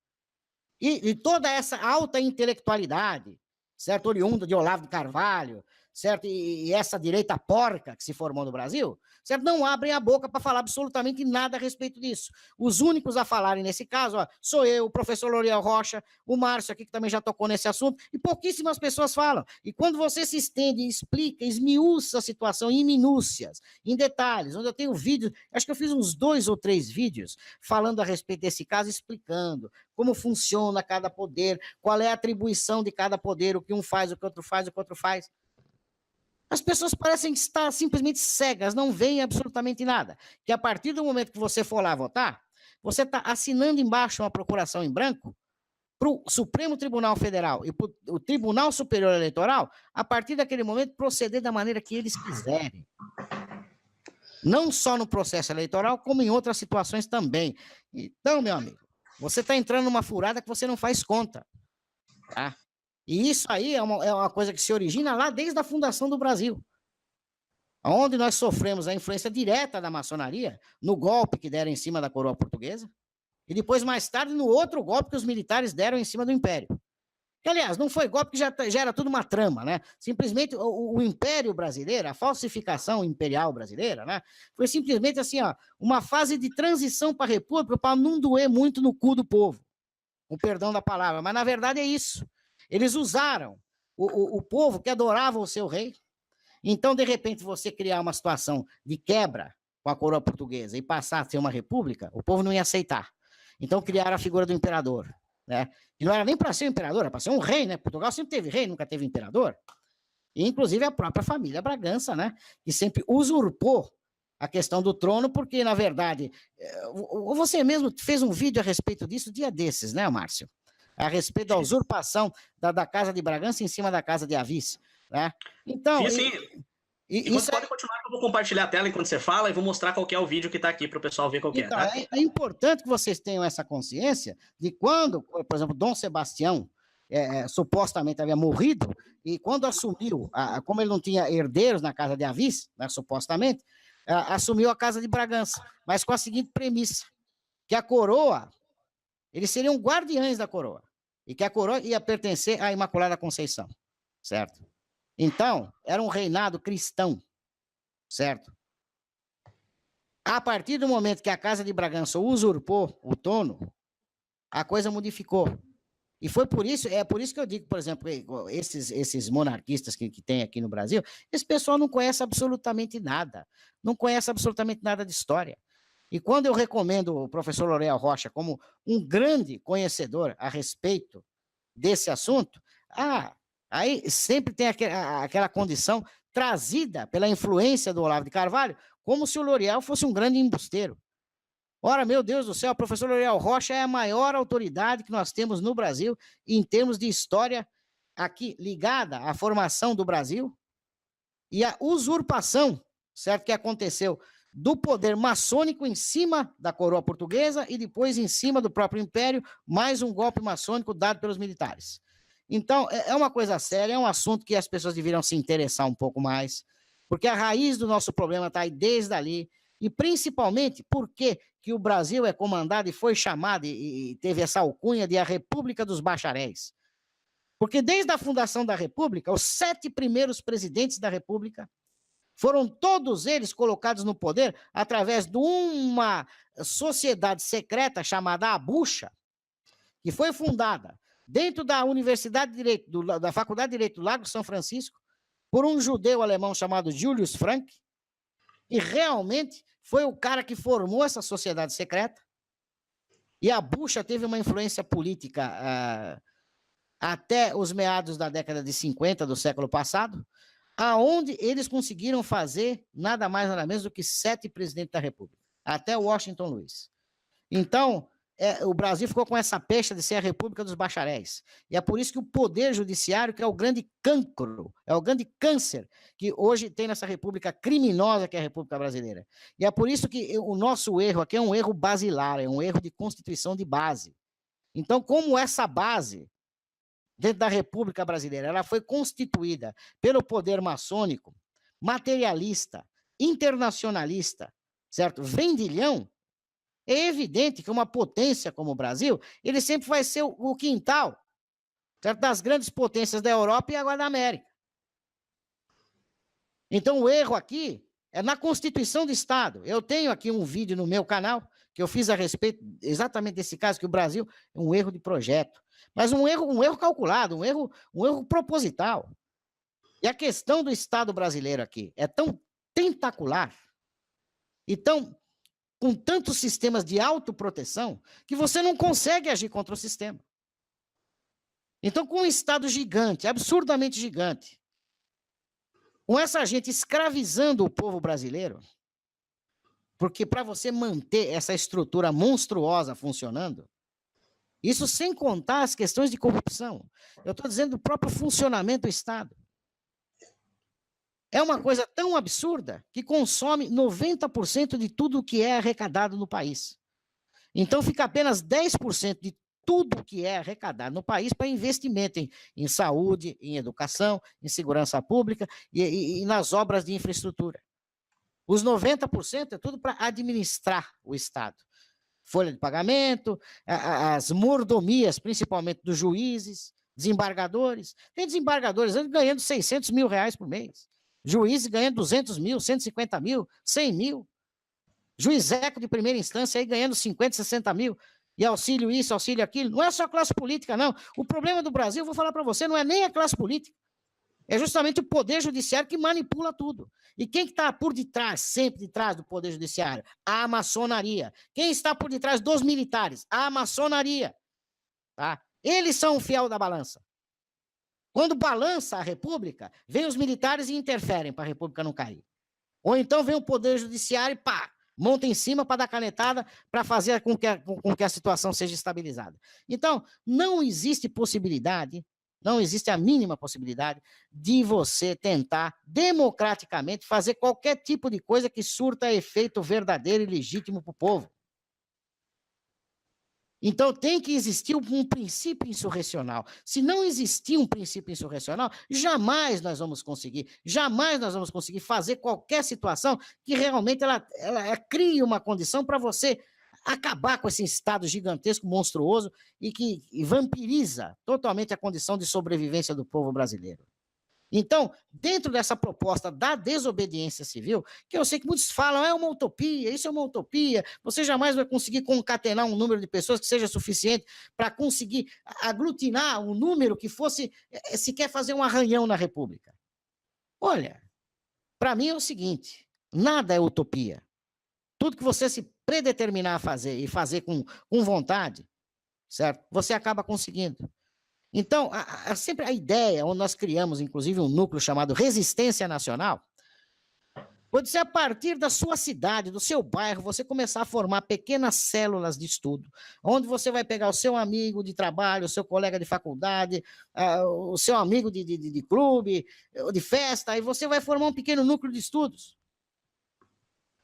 E toda essa alta intelectualidade, certo? Oriunda de Olavo de Carvalho, certo? E essa direita porca que se formou no Brasil, certo? Não abrem a boca para falar absolutamente nada a respeito disso. Os únicos a falarem nesse caso, ó, sou eu, o professor L'Oréal Rocha, o Márcio aqui que também já tocou nesse assunto, e pouquíssimas pessoas falam. E quando você se estende, explica, esmiuça a situação em minúcias, em detalhes, onde eu tenho vídeos, acho que eu fiz uns 2 ou 3 vídeos falando a respeito desse caso, explicando como funciona cada poder, qual é a atribuição de cada poder, o que um faz, o que outro faz, o que outro faz. As pessoas parecem estar simplesmente cegas, não veem absolutamente nada. Que a partir do momento que você for lá votar, você está assinando embaixo uma procuração em branco para o Supremo Tribunal Federal e para o Tribunal Superior Eleitoral, a partir daquele momento, proceder da maneira que eles quiserem. Não só no processo eleitoral, como em outras situações também. Então, meu amigo, você está entrando numa furada que você não faz conta. Tá? E isso aí é uma coisa que se origina lá desde a fundação do Brasil, onde nós sofremos a influência direta da maçonaria, no golpe que deram em cima da coroa portuguesa, e depois, mais tarde, no outro golpe que os militares deram em cima do Império. Que, aliás, não foi golpe, que já era tudo uma trama, né? Simplesmente o Império brasileiro, a falsificação imperial brasileira, né? Foi simplesmente assim, ó, uma fase de transição para a República para não doer muito no cu do povo, com perdão da palavra, mas na verdade é isso. Eles usaram o povo que adorava o seu rei. Então, de repente, você criar uma situação de quebra com a coroa portuguesa e passar a ser uma república, o povo não ia aceitar. Então, criaram a figura do imperador, né? E não era nem para ser um imperador, era para ser um rei, né? Portugal sempre teve rei, nunca teve imperador. E, inclusive, a própria família Bragança, né? Que sempre usurpou a questão do trono, porque, na verdade, você mesmo fez um vídeo a respeito disso dia desses, né, Márcio? A respeito da usurpação da Casa de Bragança em cima da Casa de Avis, né? Então, sim. E você pode continuar, que eu vou compartilhar a tela enquanto você fala e vou mostrar qual que é o vídeo que está aqui para o pessoal ver qual que então, é. Tá? É importante que vocês tenham essa consciência de quando, por exemplo, Dom Sebastião supostamente havia morrido, e quando assumiu, como ele não tinha herdeiros na Casa de Avis, né, supostamente, assumiu a Casa de Bragança, mas com a seguinte premissa, que a coroa, eles seriam guardiães da coroa, e que a coroa ia pertencer à Imaculada Conceição, certo? Então, era um reinado cristão, certo? A partir do momento que a Casa de Bragança usurpou o trono, a coisa modificou. E foi por isso, por isso que eu digo, por exemplo, esses monarquistas que tem aqui no Brasil, esse pessoal não conhece absolutamente nada, não conhece absolutamente nada de história. E quando eu recomendo o professor L'Oréal Rocha como um grande conhecedor a respeito desse assunto, Aí sempre tem aquela condição trazida pela influência do Olavo de Carvalho, como se o L'Oréal fosse um grande embusteiro. Ora, meu Deus do céu, o professor L'Oréal Rocha é a maior autoridade que nós temos no Brasil em termos de história aqui ligada à formação do Brasil e à usurpação, certo, que aconteceu do poder maçônico em cima da coroa portuguesa e depois em cima do próprio império, mais um golpe maçônico dado pelos militares. Então, é uma coisa séria, é um assunto que as pessoas deveriam se interessar um pouco mais, porque a raiz do nosso problema está aí desde ali, e principalmente por que o Brasil é comandado e foi chamado e teve essa alcunha de a República dos Bacharéis. Porque desde a fundação da República, os 7 primeiros presidentes da República foram todos eles colocados no poder através de uma sociedade secreta chamada Abucha, que foi fundada dentro da Universidade de Direito, da Faculdade de Direito do Lago São Francisco, por um judeu alemão chamado Julius Frank, e realmente foi o cara que formou essa sociedade secreta, e a Bucha teve uma influência política até os meados da década de 50 do século passado, aonde eles conseguiram fazer nada mais nada menos do que 7 presidentes da República, até Washington Luiz. Então, o Brasil ficou com essa pecha de ser a República dos Bacharéis. E é por isso que o poder judiciário, que é o grande cancro, é o grande câncer que hoje tem nessa república criminosa que é a República Brasileira. E é por isso que o nosso erro aqui é um erro basilar, é um erro de constituição de base. Então, como essa base dentro da República Brasileira, ela foi constituída pelo poder maçônico, materialista, internacionalista, certo? Vendilhão, é evidente que uma potência como o Brasil, ele sempre vai ser o quintal, certo? Das grandes potências da Europa e agora da América. Então, o erro aqui é na Constituição do Estado. Eu tenho aqui um vídeo no meu canal que eu fiz a respeito exatamente desse caso, que o Brasil é um erro de projeto. Mas um erro calculado, um erro proposital. E a questão do Estado brasileiro aqui é tão tentacular e tão com tantos sistemas de autoproteção que você não consegue agir contra o sistema. Então, com um Estado gigante, absurdamente gigante, com essa gente escravizando o povo brasileiro, porque para você manter essa estrutura monstruosa funcionando, isso sem contar as questões de corrupção, eu estou dizendo do próprio funcionamento do Estado. É uma coisa tão absurda que consome 90% de tudo que é arrecadado no país. Então fica apenas 10% de tudo que é arrecadado no país para investimento em saúde, em educação, em segurança pública e nas obras de infraestrutura. Os 90% é tudo para administrar o Estado. Folha de pagamento, as mordomias, principalmente dos juízes, desembargadores. Tem desembargadores ganhando 600 mil reais por mês. Juízes ganhando 200 mil, 150 mil, 100 mil. Juizeco de primeira instância aí ganhando 50, 60 mil. E auxílio isso, auxílio aquilo. Não é só classe política, não. O problema do Brasil, vou falar para você, não é nem a classe política. É justamente o poder judiciário que manipula tudo. E quem que está por detrás, sempre de trás do poder judiciário? A maçonaria. Quem está por detrás dos militares? A maçonaria. Tá? Eles são o fiel da balança. Quando balança a República, vem os militares e interferem para a República não cair. Ou então vem o Poder Judiciário e pá, monta em cima para dar canetada para fazer com que a situação seja estabilizada. Então, não existe possibilidade, não existe a mínima possibilidade de você tentar democraticamente fazer qualquer tipo de coisa que surta efeito verdadeiro e legítimo para o povo. Então, tem que existir um princípio insurrecional. Se não existir um princípio insurrecional, jamais nós vamos conseguir fazer qualquer situação que realmente ela crie uma condição para você acabar com esse Estado gigantesco, monstruoso e que vampiriza totalmente a condição de sobrevivência do povo brasileiro. Então, dentro dessa proposta da desobediência civil, que eu sei que muitos falam, é uma utopia, isso é uma utopia, você jamais vai conseguir concatenar um número de pessoas que seja suficiente para conseguir aglutinar um número que fosse sequer fazer um arranhão na República. Olha, para mim é o seguinte, nada é utopia. Tudo que você se predeterminar a fazer e fazer com vontade, certo? Você acaba conseguindo. Então, sempre a ideia, onde nós criamos, inclusive, um núcleo chamado Resistência Nacional, pode ser a partir da sua cidade, do seu bairro, você começar a formar pequenas células de estudo, onde você vai pegar o seu amigo de trabalho, o seu colega de faculdade, o seu amigo de clube, de festa, e você vai formar um pequeno núcleo de estudos.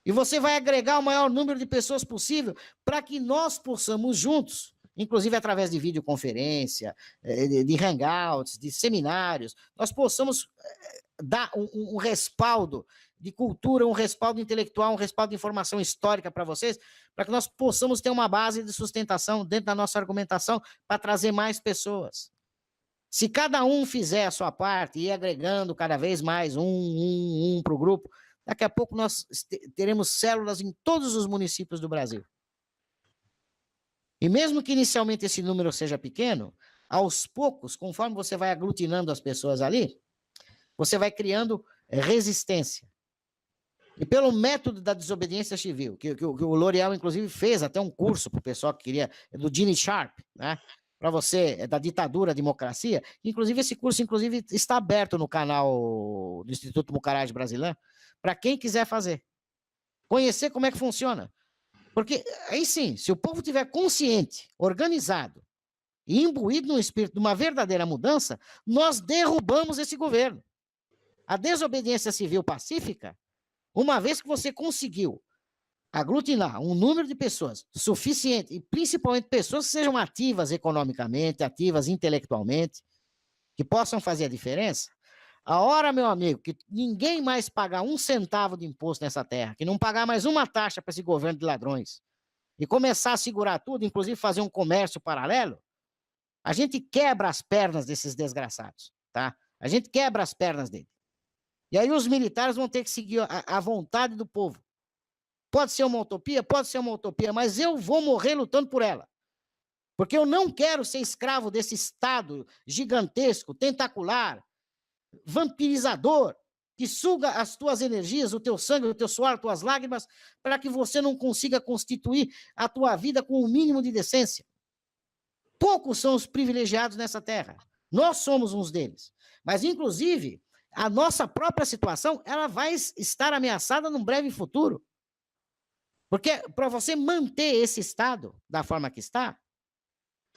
E você vai agregar o maior número de pessoas possível para que nós possamos juntos, inclusive através de videoconferência, de hangouts, de seminários, nós possamos dar um respaldo de cultura, um respaldo intelectual, um respaldo de informação histórica para vocês, para que nós possamos ter uma base de sustentação dentro da nossa argumentação para trazer mais pessoas. Se cada um fizer a sua parte e ir agregando cada vez mais um para o grupo, daqui a pouco nós teremos células em todos os municípios do Brasil. E mesmo que inicialmente esse número seja pequeno, aos poucos, conforme você vai aglutinando as pessoas ali, você vai criando resistência. E pelo método da desobediência civil, que o L'Oréal, inclusive, fez até um curso para o pessoal que queria, do Gene Sharp, né? Para você, da ditadura à democracia. Inclusive, esse curso, inclusive, está aberto no canal do Instituto Mucaraj Brasileiro, para quem quiser fazer. Conhecer como é que funciona. Porque, aí sim, se o povo estiver consciente, organizado e imbuído no espírito de uma verdadeira mudança, nós derrubamos esse governo. A desobediência civil pacífica, uma vez que você conseguiu aglutinar um número de pessoas suficiente, e principalmente pessoas que sejam ativas economicamente, ativas intelectualmente, que possam fazer a diferença, a hora, meu amigo, que ninguém mais pagar 1 centavo de imposto nessa terra, que não pagar mais uma taxa para esse governo de ladrões, e começar a segurar tudo, inclusive fazer um comércio paralelo, a gente quebra as pernas desses desgraçados, tá? A gente quebra as pernas dele. E aí os militares vão ter que seguir a vontade do povo. Pode ser uma utopia? Pode ser uma utopia, mas eu vou morrer lutando por ela. Porque eu não quero ser escravo desse Estado gigantesco, tentacular, vampirizador, que suga as tuas energias, o teu sangue, o teu suor, as tuas lágrimas, para que você não consiga constituir a tua vida com o mínimo de decência. Poucos são os privilegiados nessa terra. Nós somos uns deles. Mas, inclusive, a nossa própria situação, ela vai estar ameaçada num breve futuro. Porque para você manter esse Estado da forma que está,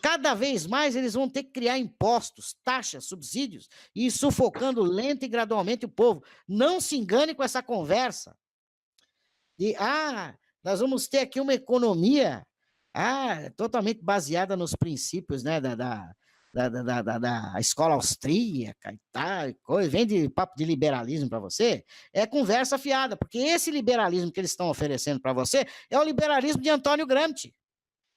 cada vez mais eles vão ter que criar impostos, taxas, subsídios, e ir sufocando lento e gradualmente o povo. Não se engane com essa conversa de, nós vamos ter aqui uma economia totalmente baseada nos princípios, né, da escola austríaca e tal, vem de papo de liberalismo para você, é conversa fiada, porque esse liberalismo que eles estão oferecendo para você é o liberalismo de Antônio Gramsci,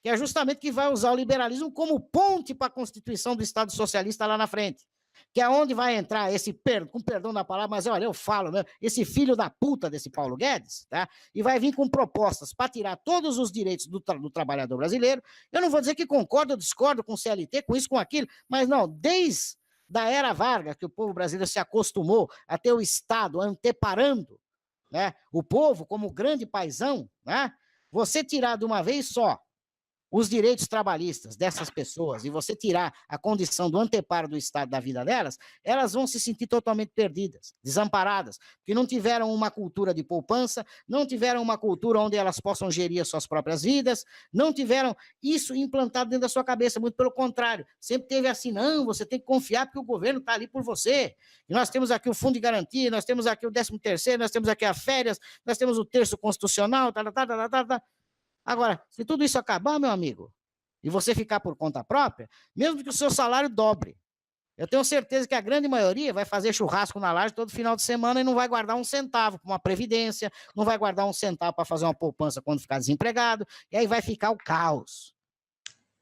que é justamente que vai usar o liberalismo como ponte para a constituição do Estado socialista lá na frente, que é onde vai entrar esse, com perdão da palavra, mas olha, eu falo mesmo, esse filho da puta desse Paulo Guedes, tá? E vai vir com propostas para tirar todos os direitos do trabalhador brasileiro. Eu não vou dizer que concordo ou discordo com o CLT, com isso, com aquilo, mas não, desde da era Vargas, que o povo brasileiro se acostumou a ter o Estado anteparando, né, o povo como grande paizão, né? Você tirar de uma vez só os direitos trabalhistas dessas pessoas e você tirar a condição do anteparo do Estado da vida delas, elas vão se sentir totalmente perdidas, desamparadas, porque não tiveram uma cultura de poupança, não tiveram uma cultura onde elas possam gerir as suas próprias vidas, não tiveram isso implantado dentro da sua cabeça, muito pelo contrário, sempre teve assim, não, você tem que confiar porque o governo está ali por você, e nós temos aqui o fundo de garantia, nós temos aqui o 13º, nós temos aqui as férias, nós temos o terço constitucional, Agora, se tudo isso acabar, meu amigo, e você ficar por conta própria, mesmo que o seu salário dobre, eu tenho certeza que a grande maioria vai fazer churrasco na laje todo final de semana e não vai guardar 1 centavo para uma previdência, não vai guardar 1 centavo para fazer uma poupança quando ficar desempregado, e aí vai ficar o caos.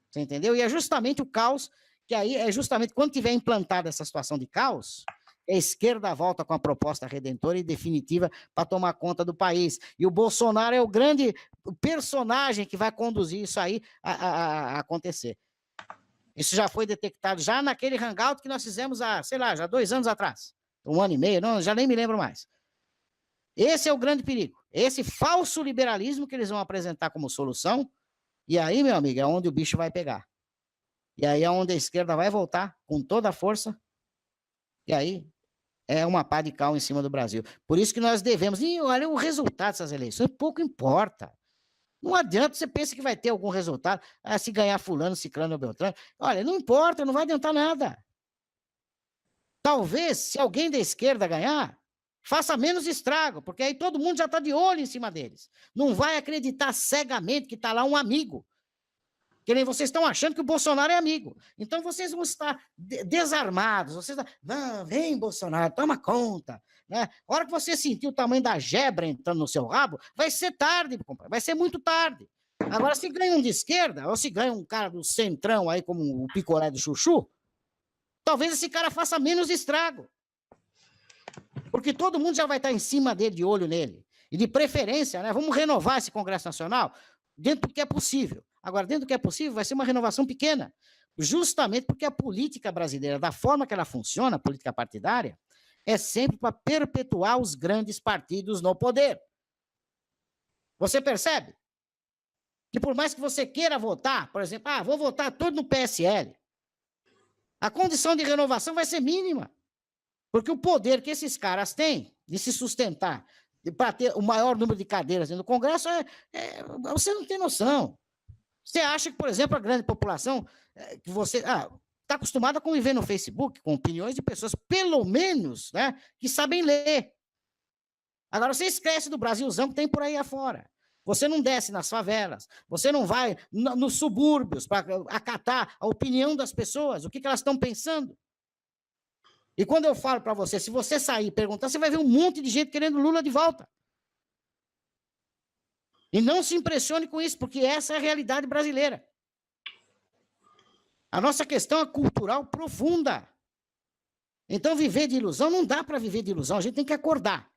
Você entendeu? E é justamente o caos, que aí é justamente quando tiver implantada essa situação de caos, a esquerda volta com a proposta redentora e definitiva para tomar conta do país. E o Bolsonaro é o grande personagem que vai conduzir isso aí a acontecer. Isso já foi detectado já naquele hangout que nós fizemos há, sei lá, já 2 anos atrás. 1 ano e meio, não, já nem me lembro mais. Esse é o grande perigo. Esse falso liberalismo que eles vão apresentar como solução. E aí, meu amigo, é onde o bicho vai pegar. E aí é onde a esquerda vai voltar com toda a força, e aí é uma pá de cal em cima do Brasil. Por isso que nós devemos, e olha o resultado dessas eleições, pouco importa. Não adianta, você pensa que vai ter algum resultado, se ganhar fulano, ciclano ou beltrano. Olha, não importa, não vai adiantar nada. Talvez, se alguém da esquerda ganhar, faça menos estrago, porque aí todo mundo já está de olho em cima deles. Não vai acreditar cegamente que está lá um amigo. Que nem vocês estão achando que o Bolsonaro é amigo. Então vocês vão estar desarmados. Vocês não, vem Bolsonaro, toma conta. Né? A hora que você sentir o tamanho da gebra entrando no seu rabo, vai ser tarde, compadre. Vai ser muito tarde. Agora, se ganha um de esquerda, ou se ganha um cara do centrão aí, como o picolé do chuchu, talvez esse cara faça menos estrago. Porque todo mundo já vai estar em cima dele, de olho nele. E de preferência, né? Vamos renovar esse Congresso Nacional dentro do que é possível. Agora, dentro do que é possível, vai ser uma renovação pequena. Justamente porque a política brasileira, da forma que ela funciona, a política partidária, é sempre para perpetuar os grandes partidos no poder. Você percebe? Que por mais que você queira votar, por exemplo, vou votar todo no PSL, a condição de renovação vai ser mínima. Porque o poder que esses caras têm de se sustentar para ter o maior número de cadeiras dentro do Congresso, você não tem noção. Você acha que, por exemplo, a grande população que você está acostumada a conviver no Facebook com opiniões de pessoas, pelo menos, né, que sabem ler. Agora, você esquece do Brasilzão que tem por aí afora. Você não desce nas favelas, você não vai nos subúrbios para acatar a opinião das pessoas, o que elas estão pensando. E quando eu falo para você, se você sair e perguntar, você vai ver um monte de gente querendo Lula de volta. E não se impressione com isso, porque essa é a realidade brasileira. A nossa questão é cultural profunda. Então, viver de ilusão, não dá para viver de ilusão, a gente tem que acordar.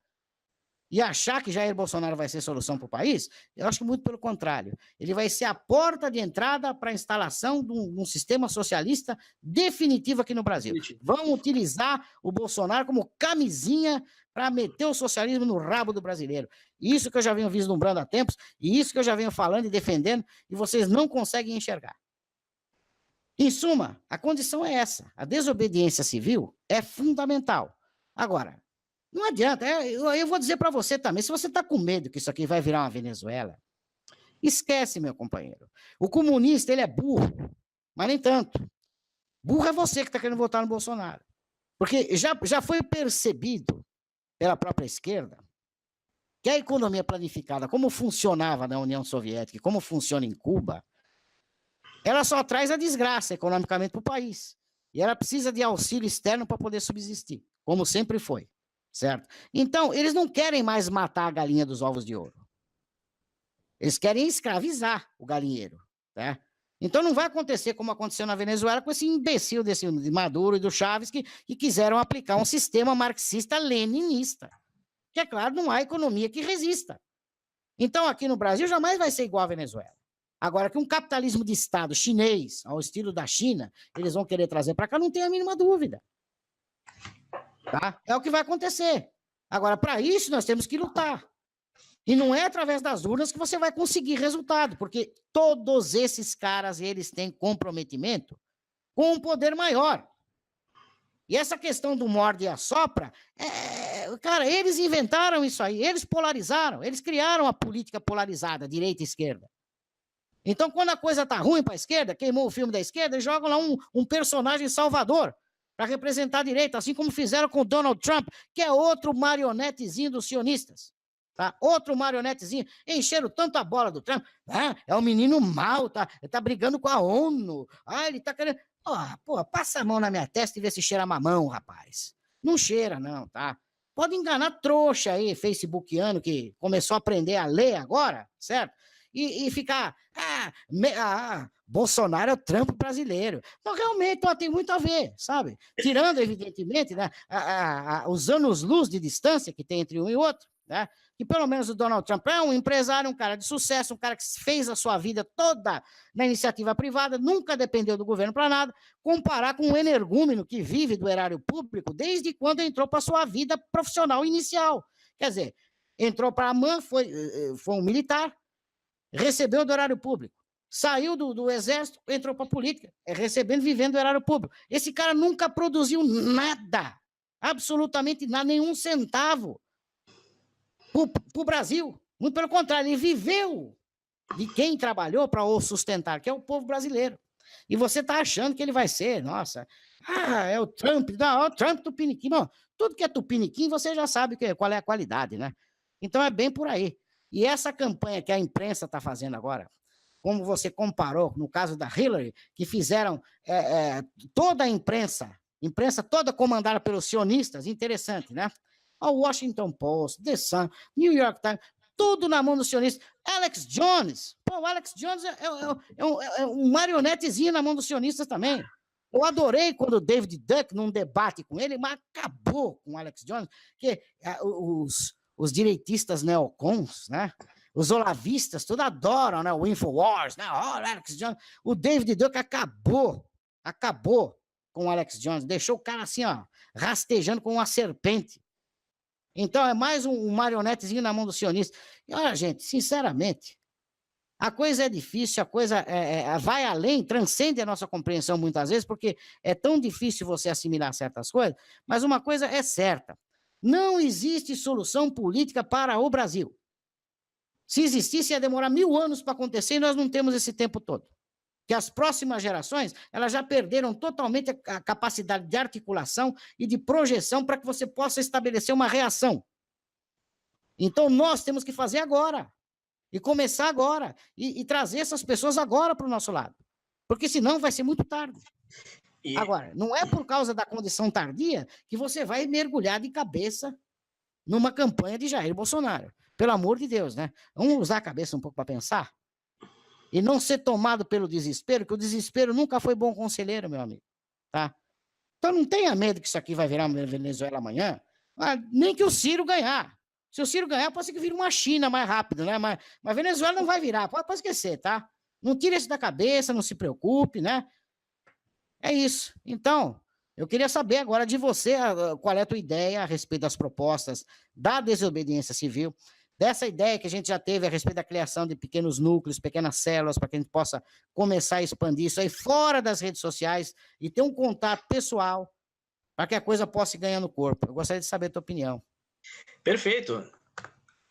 E achar que Jair Bolsonaro vai ser solução para o país, eu acho que muito pelo contrário. Ele vai ser a porta de entrada para a instalação de um sistema socialista definitivo aqui no Brasil. Vão utilizar o Bolsonaro como camisinha para meter o socialismo no rabo do brasileiro. Isso que eu já venho vislumbrando há tempos, e isso que eu já venho falando e defendendo, e vocês não conseguem enxergar. Em suma, a condição é essa. A desobediência civil é fundamental. Agora, não adianta, eu vou dizer para você também, se você está com medo que isso aqui vai virar uma Venezuela, esquece, meu companheiro. O comunista, ele é burro, mas nem tanto. Burro é você que está querendo votar no Bolsonaro. Porque já foi percebido pela própria esquerda que a economia planificada, como funcionava na União Soviética e como funciona em Cuba, ela só traz a desgraça economicamente para o país. E ela precisa de auxílio externo para poder subsistir, como sempre foi. Certo? Então, eles não querem mais matar a galinha dos ovos de ouro. Eles querem escravizar o galinheiro. Tá? Então, não vai acontecer como aconteceu na Venezuela com esse imbecil de Maduro e do Chaves que quiseram aplicar um sistema marxista-leninista. Que, é claro, não há economia que resista. Então, aqui no Brasil, jamais vai ser igual à Venezuela. Agora, que um capitalismo de Estado chinês, ao estilo da China, eles vão querer trazer para cá, não tem a mínima dúvida. Tá? É o que vai acontecer. Agora, para isso, nós temos que lutar. E não é através das urnas que você vai conseguir resultado, porque todos esses caras, eles têm comprometimento com um poder maior. E essa questão do morde e assopra, cara, eles inventaram isso aí, eles polarizaram, eles criaram a política polarizada, direita e esquerda. Então, quando a coisa tá ruim para a esquerda, queimou o filme da esquerda, eles jogam lá um personagem salvador, para representar a direita, assim como fizeram com Donald Trump, que é outro marionetezinho dos sionistas. Tá? Outro marionetezinho. Encheram tanto a bola do Trump. É um menino mau, ele tá brigando com a ONU. Ele tá querendo... passa a mão na minha testa e vê se cheira mamão, rapaz. Não cheira, não, tá? Pode enganar trouxa aí, facebookiano, que começou a aprender a ler agora, certo? E ficar, Bolsonaro é o Trump brasileiro. Então, realmente, tem muito a ver, sabe? Tirando, evidentemente, né, os anos-luz de distância que tem entre um e outro, né? Que pelo menos o Donald Trump é um empresário, um cara de sucesso, um cara que fez a sua vida toda na iniciativa privada, nunca dependeu do governo para nada, comparar com um energúmeno que vive do erário público desde quando entrou para a sua vida profissional inicial. Quer dizer, entrou para a AMAN, foi um militar, recebeu do erário público. saiu do exército, entrou para a política, recebendo, vivendo o erário público. Esse cara nunca produziu nada, absolutamente nada, nenhum centavo para o Brasil. Muito pelo contrário, ele viveu de quem trabalhou para o sustentar, que é o povo brasileiro. E você está achando que ele vai ser, nossa, é o Trump, não, é o Trump tupiniquim. Bom, tudo que é tupiniquim, você já sabe qual é a qualidade, né? Então é bem por aí. E essa campanha que a imprensa está fazendo agora, como você comparou no caso da Hillary, que fizeram toda a imprensa toda comandada pelos sionistas, interessante, né? O Washington Post, The Sun, New York Times, tudo na mão dos sionistas. Alex Jones, o Alex Jones é um marionetezinho na mão dos sionistas também. Eu adorei quando o David Duck, num debate com ele, mas acabou com o Alex Jones, que os direitistas neocons, né? Os olavistas, tudo adoram, né? O Infowars, né? Alex Jones. O David Duck acabou com o Alex Jones, deixou o cara assim, ó, rastejando com uma serpente. Então é mais um marionetezinho na mão do sionista. E olha, gente, sinceramente, a coisa é difícil, a coisa vai além, transcende a nossa compreensão muitas vezes, porque é tão difícil você assimilar certas coisas, mas uma coisa é certa, não existe solução política para o Brasil. Se existisse, ia demorar 1000 anos para acontecer e nós não temos esse tempo todo. Que as próximas gerações, elas já perderam totalmente a capacidade de articulação e de projeção para que você possa estabelecer uma reação. Então, nós temos que fazer agora. E começar agora. E trazer essas pessoas agora para o nosso lado. Porque senão vai ser muito tarde. Agora, não é por causa da condição tardia que você vai mergulhar de cabeça numa campanha de Jair Bolsonaro. Pelo amor de Deus, né? Vamos usar a cabeça um pouco para pensar? E não ser tomado pelo desespero, que o desespero nunca foi bom conselheiro, meu amigo. Tá? Então não tenha medo que isso aqui vai virar uma Venezuela amanhã, nem que o Ciro ganhar. Se o Ciro ganhar, pode ser que vire uma China mais rápido, né? Mas Venezuela não vai virar, pode esquecer, tá? Não tire isso da cabeça, não se preocupe, né? É isso. Então, eu queria saber agora de você qual é a tua ideia a respeito das propostas da desobediência civil, dessa ideia que a gente já teve a respeito da criação de pequenos núcleos, pequenas células, para que a gente possa começar a expandir isso aí fora das redes sociais e ter um contato pessoal para que a coisa possa ir ganhando corpo. Eu gostaria de saber a tua opinião. Perfeito.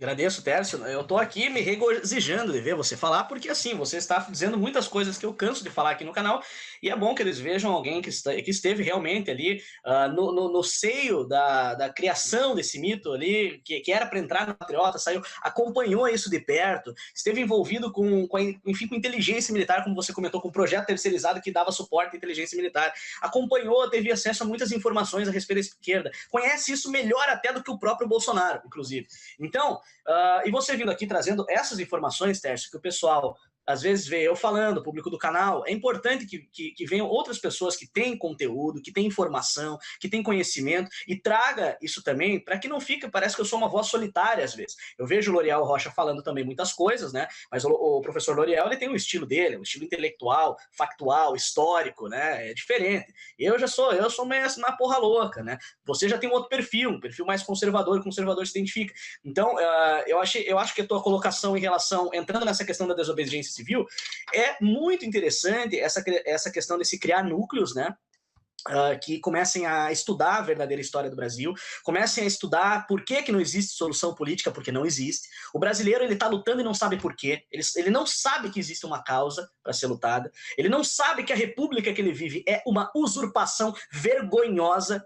Agradeço, Tércio. Eu estou aqui me regozijando de ver você falar, porque assim, você está dizendo muitas coisas que eu canso de falar aqui no canal, e é bom que eles vejam alguém que esteve realmente ali no seio da criação desse mito ali, que era para entrar no Patriota, saiu, acompanhou isso de perto, esteve envolvido com inteligência militar, como você comentou, com um projeto terceirizado que dava suporte à inteligência militar, acompanhou, teve acesso a muitas informações a respeito da esquerda, conhece isso melhor até do que o próprio Bolsonaro, inclusive. Então, e você vindo aqui trazendo essas informações, Tércio, que o pessoal às vezes vê eu falando, o público do canal, é importante que venham outras pessoas que têm conteúdo, que têm informação, que têm conhecimento, e traga isso também, para que não fique, parece que eu sou uma voz solitária às vezes. Eu vejo o L'Oreal Rocha falando também muitas coisas, né? Mas o professor L'Oreal, ele tem um estilo dele, um estilo intelectual, factual, histórico, né? É diferente. Eu sou meio assim, na porra louca, né? Você já tem um outro perfil, um perfil mais conservador, conservador se identifica. Então, eu acho que a tua colocação em relação, entrando nessa questão da desobediência civil, é muito interessante essa questão de se criar núcleos, né? Que comecem a estudar a verdadeira história do Brasil, comecem a estudar por que não existe solução política, porque não existe. O brasileiro, ele está lutando e não sabe por quê. Ele não sabe que existe uma causa para ser lutada. Ele não sabe que a república que ele vive é uma usurpação vergonhosa,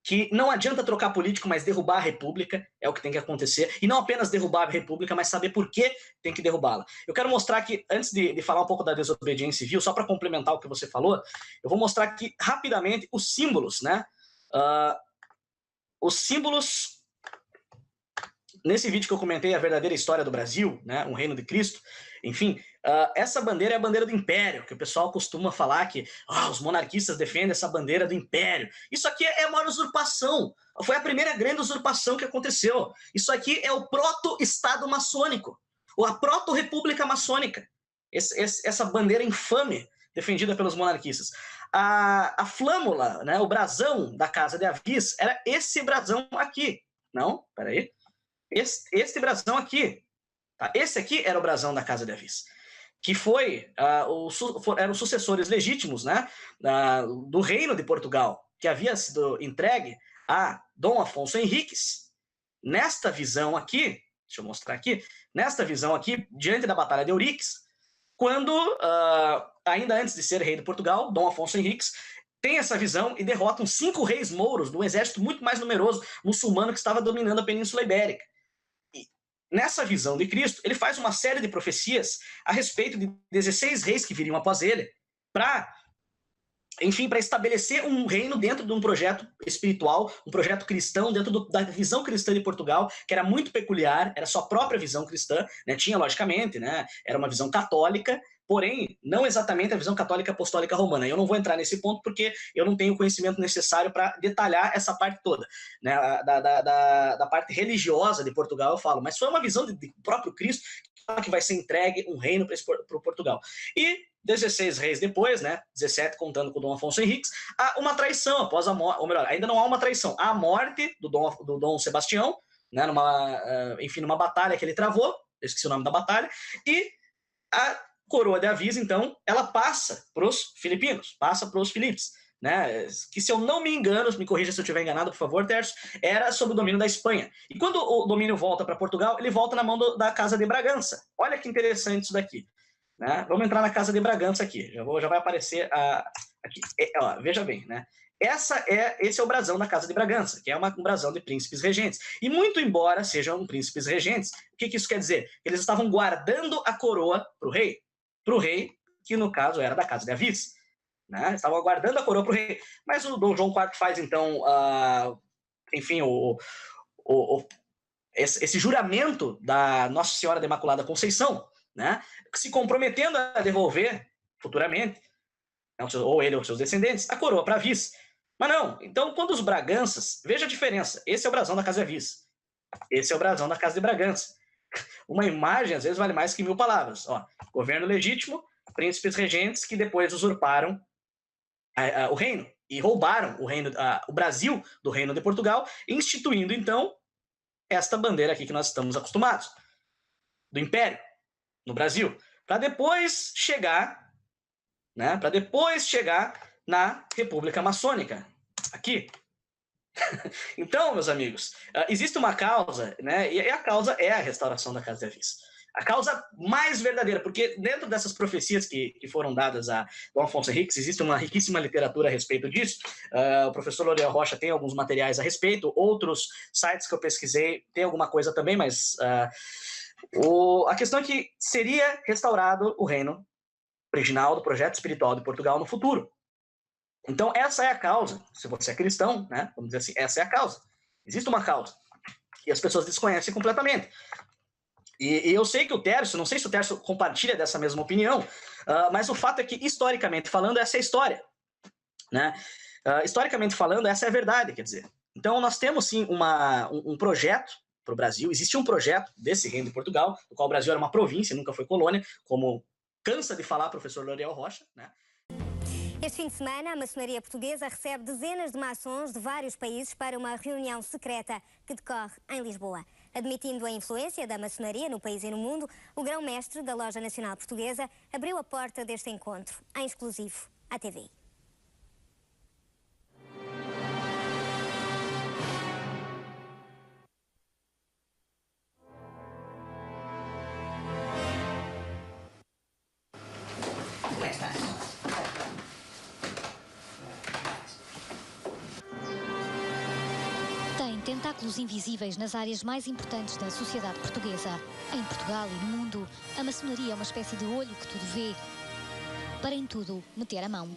que não adianta trocar político, mas derrubar a república é o que tem que acontecer. E não apenas derrubar a república, mas saber por que tem que derrubá-la. Eu quero mostrar aqui, antes de falar um pouco da desobediência civil, só para complementar o que você falou, eu vou mostrar aqui rapidamente os símbolos, né? Os símbolos... Nesse vídeo que eu comentei a verdadeira história do Brasil, né, um reino de Cristo, enfim, essa bandeira é a bandeira do Império, que o pessoal costuma falar que os monarquistas defendem essa bandeira do Império. Isso aqui é uma usurpação, foi a primeira grande usurpação que aconteceu. Isso aqui é o proto-estado maçônico, ou a proto-república maçônica, essa bandeira infame defendida pelos monarquistas. A flâmula, né, o brasão da Casa de Avis, era esse brasão aqui. Não, peraí. Este brasão aqui, tá? Esse aqui era o brasão da Casa de Avis. que eram os sucessores legítimos, né, do reino de Portugal, que havia sido entregue a Dom Afonso Henriques. Nesta visão aqui, deixa eu mostrar aqui, nesta visão aqui, diante da Batalha de Euriques, quando, ainda antes de ser rei de Portugal, Dom Afonso Henriques tem essa visão e derrotam 5 reis mouros de um exército muito mais numeroso muçulmano que estava dominando a Península Ibérica. E nessa visão de Cristo, ele faz uma série de profecias a respeito de 16 reis que viriam após ele, para estabelecer um reino dentro de um projeto espiritual, um projeto cristão, dentro da visão cristã de Portugal, que era muito peculiar, era sua própria visão cristã, né? Tinha, logicamente, né? Era uma visão católica, porém, não exatamente a visão católica apostólica romana. Eu não vou entrar nesse ponto porque eu não tenho o conhecimento necessário para detalhar essa parte toda, né? Da parte religiosa de Portugal, eu falo, mas foi uma visão do próprio Cristo que vai ser entregue um reino para Portugal. E 16 reis depois, né, 17 contando com o Dom Afonso Henriques, há uma traição após a morte, ou melhor, ainda não há uma traição, há a morte do Dom Sebastião, né, numa batalha que ele travou, eu esqueci o nome da batalha, e a coroa de Avís, então, ela passa para os filipinos, passa para os Filipes, né, que se eu não me engano, me corrija se eu estiver enganado, por favor, Tércio, era sob o domínio da Espanha. E quando o domínio volta para Portugal, ele volta na mão da Casa de Bragança. Olha que interessante isso daqui. Né? Vamos entrar na Casa de Bragança aqui. Já vai aparecer aqui. Veja bem, né? Esse é o brasão da Casa de Bragança, que é um brasão de príncipes regentes. E muito embora sejam príncipes regentes, o que isso quer dizer? Eles estavam guardando a coroa para o rei, que no caso era da Casa de Avís. Né? Estavam guardando a coroa para o rei. Mas o Dom João IV faz, então, esse juramento da Nossa Senhora da Imaculada Conceição, né, se comprometendo a devolver futuramente, ou ele ou seus descendentes, a coroa para Avís. Mas não, então quando os Braganças, veja a diferença, esse é o brasão da Casa de Avís, esse é o brasão da Casa de Bragança. Uma imagem às vezes vale mais que 1000 palavras. Governo legítimo, príncipes regentes que depois usurparam o reino e roubaram o Brasil do reino de Portugal, instituindo então esta bandeira aqui que nós estamos acostumados, do Império no Brasil, para depois chegar, né, na República Maçônica, aqui. Então, meus amigos, existe uma causa, né, e a causa é a restauração da Casa de Avís. A causa mais verdadeira, porque dentro dessas profecias que foram dadas a Dom Afonso Henriques, existe uma riquíssima literatura a respeito disso. O professor L'Oréal Rocha tem alguns materiais a respeito, outros sites que eu pesquisei tem alguma coisa também, mas a questão é que seria restaurado o reino original do projeto espiritual de Portugal no futuro. Então, essa é a causa. Se você é cristão, né, vamos dizer assim, essa é a causa. Existe uma causa que as pessoas desconhecem completamente. E eu sei que o Tércio, não sei se o Tércio compartilha dessa mesma opinião, mas o fato é que, historicamente falando, essa é a história. Né? Historicamente falando, essa é a verdade, quer dizer. Então, nós temos, sim, um projeto para o Brasil. Existe um projeto desse reino de Portugal, do qual o Brasil era uma província, nunca foi colônia, como cansa de falar o professor L'Oréal Rocha, né? Este fim de semana, a maçonaria portuguesa recebe dezenas de maçons de vários países para uma reunião secreta que decorre em Lisboa. Admitindo a influência da maçonaria no país e no mundo, o grão-mestre da Loja Nacional Portuguesa abriu a porta deste encontro, em exclusivo à TVI. Tentáculos invisíveis nas áreas mais importantes da sociedade portuguesa. Em Portugal e no mundo, a maçonaria é uma espécie de olho que tudo vê, para em tudo meter a mão.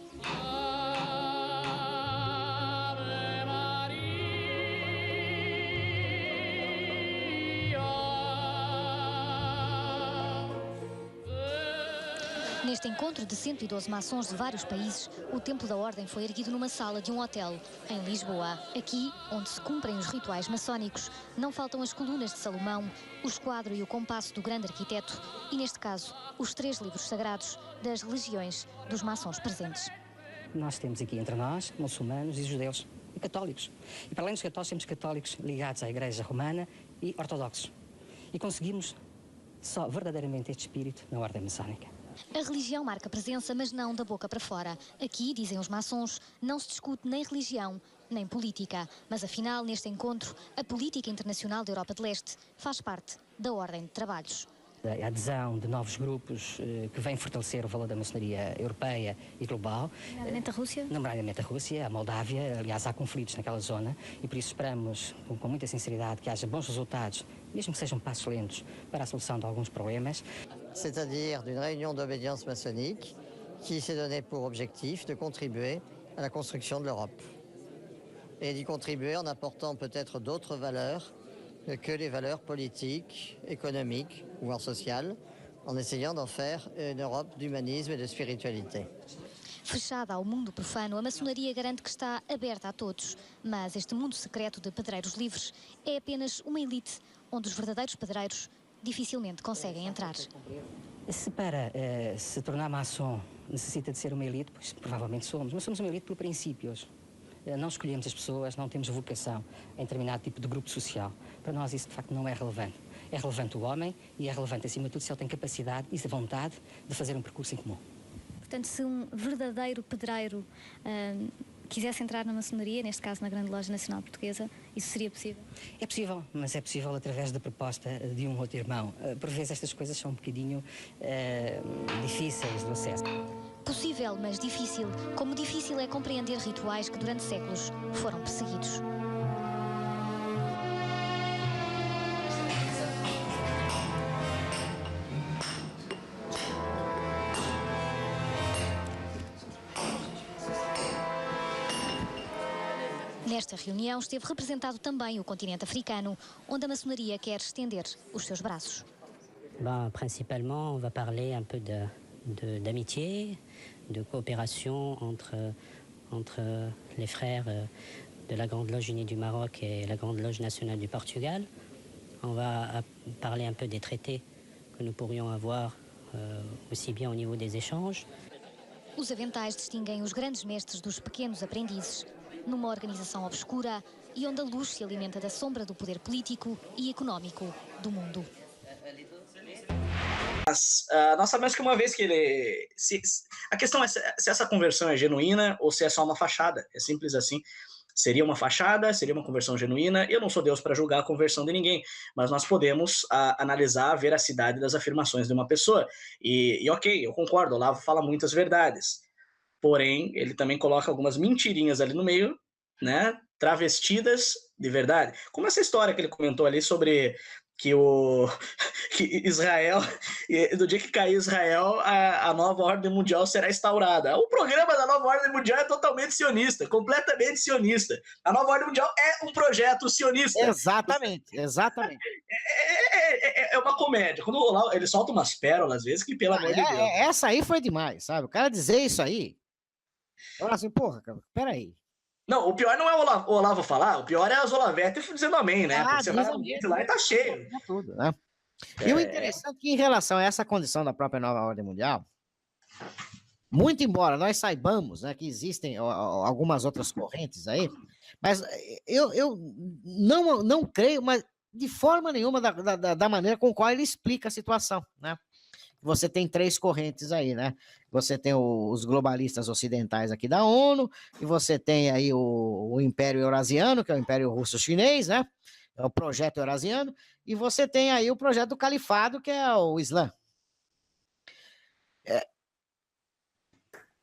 Neste encontro de 112 maçons de vários países, o Templo da Ordem foi erguido numa sala de um hotel, em Lisboa. Aqui, onde se cumprem os rituais maçónicos, não faltam as colunas de Salomão, o esquadro e o compasso do grande arquiteto e, neste caso, os 3 livros sagrados das religiões dos maçons presentes. Nós temos aqui entre nós muçulmanos e judeus e católicos. E para além dos católicos, temos católicos ligados à Igreja Romana e ortodoxos. E conseguimos só verdadeiramente este espírito na Ordem Maçónica. A religião marca presença, mas não da boca para fora. Aqui, dizem os maçons, não se discute nem religião, nem política. Mas afinal, neste encontro, a política internacional da Europa de Leste faz parte da ordem de trabalhos. A adesão de novos grupos que vêm fortalecer o valor da maçonaria europeia e global. Nomeadamente a Rússia? Nomeadamente a Rússia, a Moldávia, aliás, há conflitos naquela zona e por isso esperamos com muita sinceridade que haja bons resultados, mesmo que sejam passos lentos, para a solução de alguns problemas. C'est-à-dire d'une réunion d'obédience maçonnique qui s'est donné pour objectif de contribuer à la construction de l'Europe. Et d'y contribuer en apportant peut-être d'autres valeurs que les valeurs politiques, économiques ou sociales, en essayant d'en faire une Europe d'humanisme et de spiritualité. Fechada ao mundo profano, a maçonaria garante que está aberta a todos. Mas este mundo secreto de pedreiros livres é apenas uma elite, onde os verdadeiros pedreiros dificilmente conseguem entrar. Se para se tornar maçom necessita de ser uma elite, pois provavelmente somos, mas somos uma elite por princípios. Não escolhemos as pessoas, não temos vocação em determinado tipo de grupo social. Para nós isso de facto não é relevante. É relevante o homem e é relevante acima de tudo se ele tem capacidade e vontade de fazer um percurso em comum. Portanto, se um verdadeiro pedreiro quisesse entrar na maçonaria, neste caso na Grande Loja Nacional Portuguesa, isso seria possível? É possível, mas é possível através da proposta de um outro irmão. Por vezes estas coisas são um bocadinho difíceis de acesso. Possível, mas difícil. Como difícil é compreender rituais que durante séculos foram perseguidos. Nesta reunião esteve representado também o continente africano, onde a maçonaria quer estender os seus braços. Principalement, on va parler un peu d'amitié, de coopération entre les frères de la Grande Loge Unie du Maroc et la Grande Loge Nationale du Portugal. On va parler un peu des traités que nous pourrions avoir aussi bien au niveau des échanges. Os aventais distinguem os grandes mestres dos pequenos aprendizes, numa organização obscura e onde a luz se alimenta da sombra do poder político e económico do mundo. Nós sabemos que uma vez que ele... a questão é se essa conversão é genuína ou se é só uma fachada. É simples assim. Seria uma fachada, seria uma conversão genuína. Eu não sou Deus para julgar a conversão de ninguém, mas nós podemos analisar a veracidade das afirmações de uma pessoa. E ok, eu concordo, o Olavo fala muitas verdades. Porém, ele também coloca algumas mentirinhas ali no meio, né? Travestidas de verdade. Como essa história que ele comentou ali sobre que Israel, do dia que cair Israel, a nova ordem mundial será instaurada. O programa da nova ordem mundial é totalmente sionista, completamente sionista. A nova ordem mundial é um projeto sionista. Exatamente. É uma comédia. Quando o Olavo, ele solta umas pérolas, às vezes, que pelo amor de Deus. Essa aí foi demais, sabe? O cara dizer isso aí. Eu falo assim, porra, cara, peraí. Não, o pior não é o Olavo falar, o pior é as Olavetes dizendo amém, né? Porque você vai no ambiente lá e tá cheio. Tudo, né? E o interessante é que em relação a essa condição da própria nova ordem mundial, muito embora nós saibamos, né, que existem algumas outras correntes aí, mas eu não creio, mas de forma nenhuma da maneira com qual ele explica a situação, né? Você tem três correntes aí, né? Você tem os globalistas ocidentais aqui da ONU, e você tem aí o Império Eurasiano, que é o Império Russo-Chinês, né? É o projeto eurasiano, e você tem aí o projeto do Califado, que é o Islã.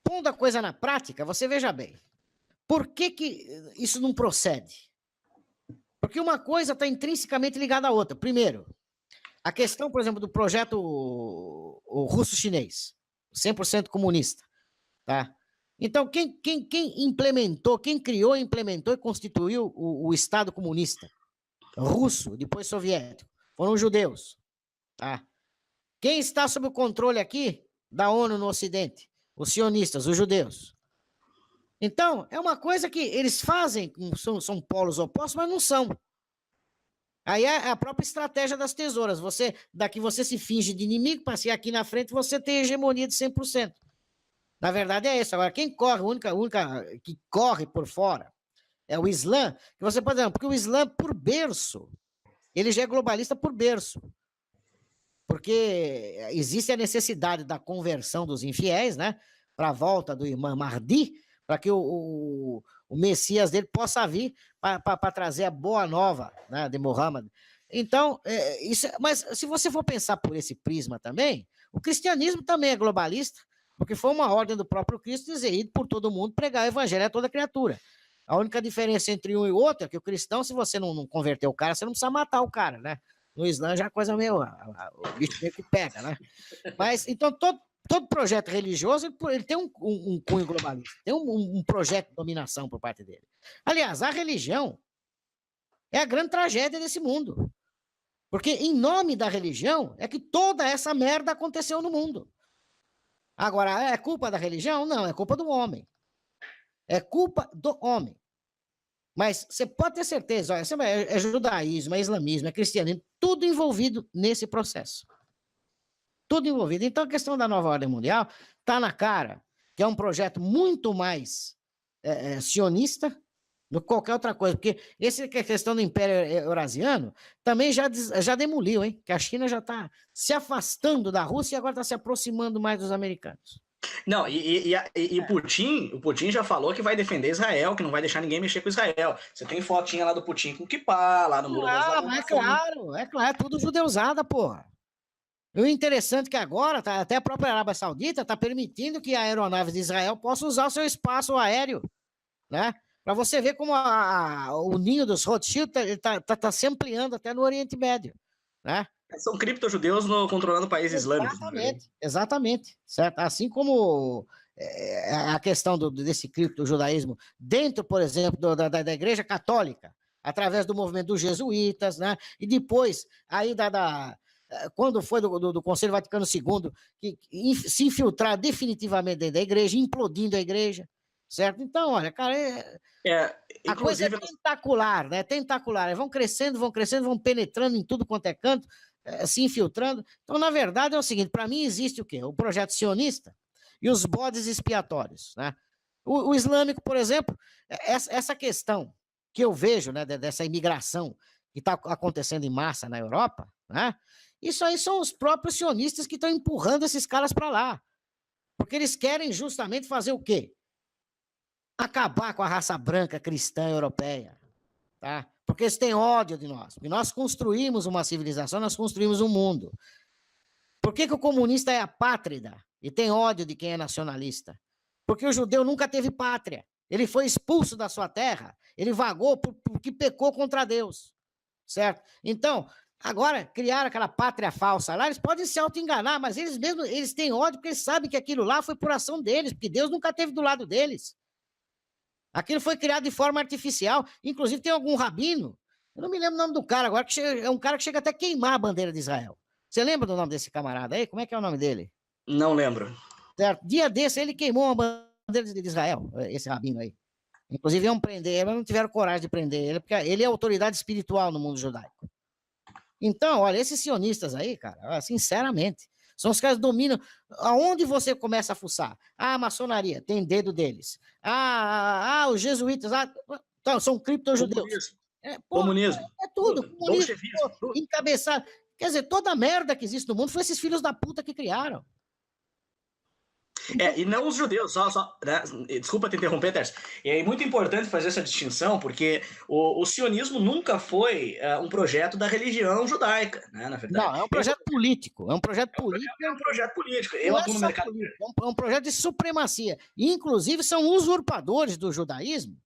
Pondo a coisa na prática, você veja bem, por que isso não procede? Porque uma coisa está intrinsecamente ligada à outra. Primeiro, a questão, por exemplo, do projeto o russo-chinês, 100% comunista, tá? Então, quem implementou, quem criou, implementou e constituiu o Estado comunista russo, depois soviético, foram os judeus, tá? Quem está sob o controle aqui da ONU no Ocidente? Os sionistas, os judeus. Então, é uma coisa que eles fazem, são polos opostos, mas não são. Aí é a própria estratégia das tesouras. Daqui você se finge de inimigo, para ser aqui na frente você tem hegemonia de 100%. Na verdade é isso. Agora, quem corre, a única que corre por fora é o Islã, que você pode dizer, porque o Islã, por berço, ele já é globalista por berço. porque existe a necessidade da conversão dos infiéis, né, para a volta do Imam Mahdi, para que o Messias dele possa vir para trazer a boa nova, né, de Muhammad. Então, mas se você for pensar por esse prisma também, o cristianismo também é globalista, porque foi uma ordem do próprio Cristo dizer, ir por todo mundo pregar o evangelho a toda criatura. A única diferença entre um e outro é que o cristão, se você não converter o cara, você não precisa matar o cara, né? No Islã já é coisa meio, o bicho meio que pega, né? Mas, então, todo projeto religioso, ele tem um cunho globalista, tem um projeto de dominação por parte dele. Aliás, a religião é a grande tragédia desse mundo. Porque em nome da religião é que toda essa merda aconteceu no mundo. Agora, é culpa da religião? Não, é culpa do homem. É culpa do homem. Mas você pode ter certeza, olha, é judaísmo, é islamismo, é cristianismo, tudo envolvido nesse processo. Tudo envolvido. Então, a questão da nova ordem mundial está na cara, que é um projeto muito mais sionista do que qualquer outra coisa. Porque essa questão do Império Eurasiano também já demoliu, hein? Que a China já está se afastando da Rússia e agora está se aproximando mais dos americanos. Não, e o Putin já falou que vai defender Israel, que não vai deixar ninguém mexer com Israel. Você tem fotinha lá do Putin com kippah, lá no Muro das Lavouras. É claro, é tudo judeusada, porra. E o interessante é que agora, até a própria Arábia Saudita está permitindo que a aeronave de Israel possa usar o seu espaço aéreo, né? Para você ver como o ninho dos Rothschild está se ampliando até no Oriente Médio, né? São criptojudeus controlando países islâmicos. Exatamente, certo? Assim como a questão desse criptojudaísmo dentro, por exemplo, da Igreja Católica, através do movimento dos jesuítas, né? E depois, aí quando foi do Conselho Vaticano II, que se infiltrar definitivamente dentro da igreja, implodindo a igreja, certo? Então, olha, cara, a coisa é tentacular, né? Tentacular. Vão crescendo, vão penetrando em tudo quanto é canto, se infiltrando. Então, na verdade, é o seguinte, para mim existe o quê? O projeto sionista e os bodes expiatórios, né? O islâmico, por exemplo, essa questão que eu vejo, né, dessa imigração que está acontecendo em massa na Europa, né? Isso aí são os próprios sionistas que estão empurrando esses caras para lá. Porque eles querem justamente fazer o quê? Acabar com a raça branca cristã europeia, tá? Porque eles têm ódio de nós. Porque nós construímos uma civilização, nós construímos um mundo. Por que o comunista é apátrida e tem ódio de quem é nacionalista? Porque o judeu nunca teve pátria. Ele foi expulso da sua terra. Ele vagou porque pecou contra Deus, certo? Então, agora, criaram aquela pátria falsa lá, eles podem se auto-enganar, mas eles têm ódio porque eles sabem que aquilo lá foi por ação deles, porque Deus nunca esteve do lado deles. Aquilo foi criado de forma artificial. Inclusive, tem algum rabino, eu não me lembro o nome do cara agora, é um cara que chega até a queimar a bandeira de Israel. Você lembra do nome desse camarada aí? Como é que é o nome dele? Não lembro. Certo? Dia desse, ele queimou uma bandeira de Israel, esse rabino aí. Inclusive, iam prender ele, mas não tiveram coragem de prender ele, porque ele é autoridade espiritual no mundo judaico. Então, olha, esses sionistas aí, cara, sinceramente, são os caras que dominam. Aonde você começa a fuçar? A maçonaria, tem dedo deles. Os jesuítas, então, são criptojudeus. Comunismo. É tudo. Comunismo, encabeçado. Quer dizer, toda a merda que existe no mundo foi esses filhos da puta que criaram. E não os judeus, né? Desculpa te interromper, Tércio. É muito importante fazer essa distinção, porque o sionismo nunca foi um projeto da religião judaica, né, na verdade. Não, é um projeto político. É um projeto político. É um projeto político. É um projeto de supremacia. E, inclusive, são usurpadores do judaísmo.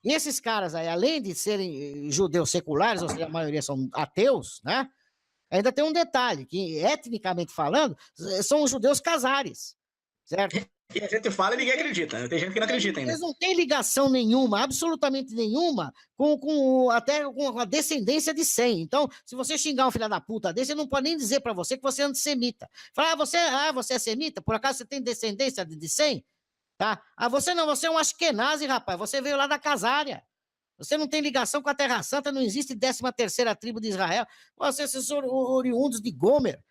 E esses caras aí, além de serem judeus seculares, ou seja, a maioria são ateus, né? Ainda tem um detalhe, que, etnicamente falando, são os judeus casares. Certo? E a gente fala e ninguém acredita, né? Tem gente que não acredita ainda. Eles não têm ligação nenhuma, absolutamente nenhuma, até com a descendência de Sem. Então, se você xingar um filho da puta desse, ele não pode nem dizer pra você que você é antissemita. Fala, você é semita? Por acaso você tem descendência de Sem? Tá? Você não, você é um Ashkenazi, rapaz, você veio lá da Casária. Você não tem ligação com a Terra Santa, não existe 13ª tribo de Israel. Vocês são oriundos de Gomer.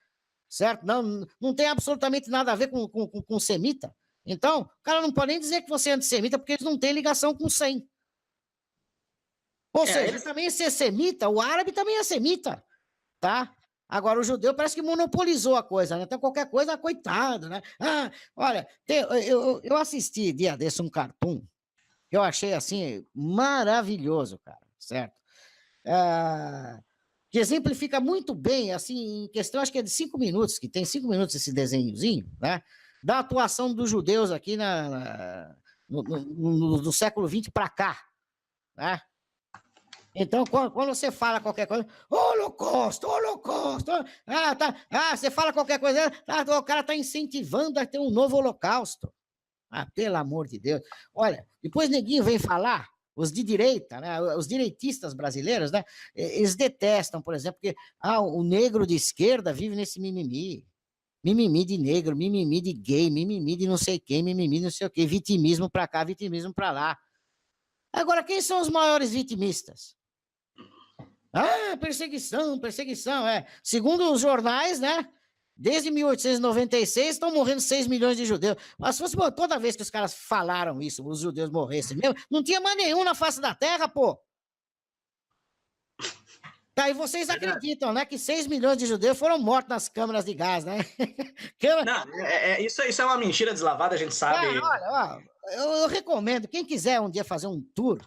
Certo? Não tem absolutamente nada a ver com semita. Então, o cara não pode nem dizer que você é antissemita, porque eles não têm ligação com Sem. Ou seja, ele também ser semita, o árabe também é semita, tá? Agora, o judeu parece que monopolizou a coisa, né? Então, qualquer coisa, coitado, né? Olha, eu assisti dia desse um cartoon que eu achei, assim, maravilhoso, cara, certo? Que exemplifica muito bem, assim, em questão, acho que é de 5 minutos, que tem 5 minutos esse desenhozinho, né? Da atuação dos judeus aqui no século XX para cá, né? Então, quando você fala qualquer coisa, Holocausto, você fala qualquer coisa, o cara está incentivando a ter um novo Holocausto. Pelo amor de Deus. Olha, depois neguinho vem falar, os de direita, né, os direitistas brasileiros, né, eles detestam, por exemplo, que o negro de esquerda vive nesse mimimi. Mimimi de negro, mimimi de gay, mimimi de não sei quem, mimimi de não sei o quê, vitimismo para cá, vitimismo para lá. Agora, quem são os maiores vitimistas? Perseguição, Segundo os jornais, né? Desde 1896 estão morrendo 6 milhões de judeus. Mas se fosse toda vez que os caras falaram isso, os judeus morressem mesmo, não tinha mais nenhum na face da terra, pô. E vocês acreditam, né? Que 6 milhões de judeus foram mortos nas câmaras de gás, né? Não, isso é uma mentira deslavada, a gente sabe. Olha, eu recomendo, quem quiser um dia fazer um tour,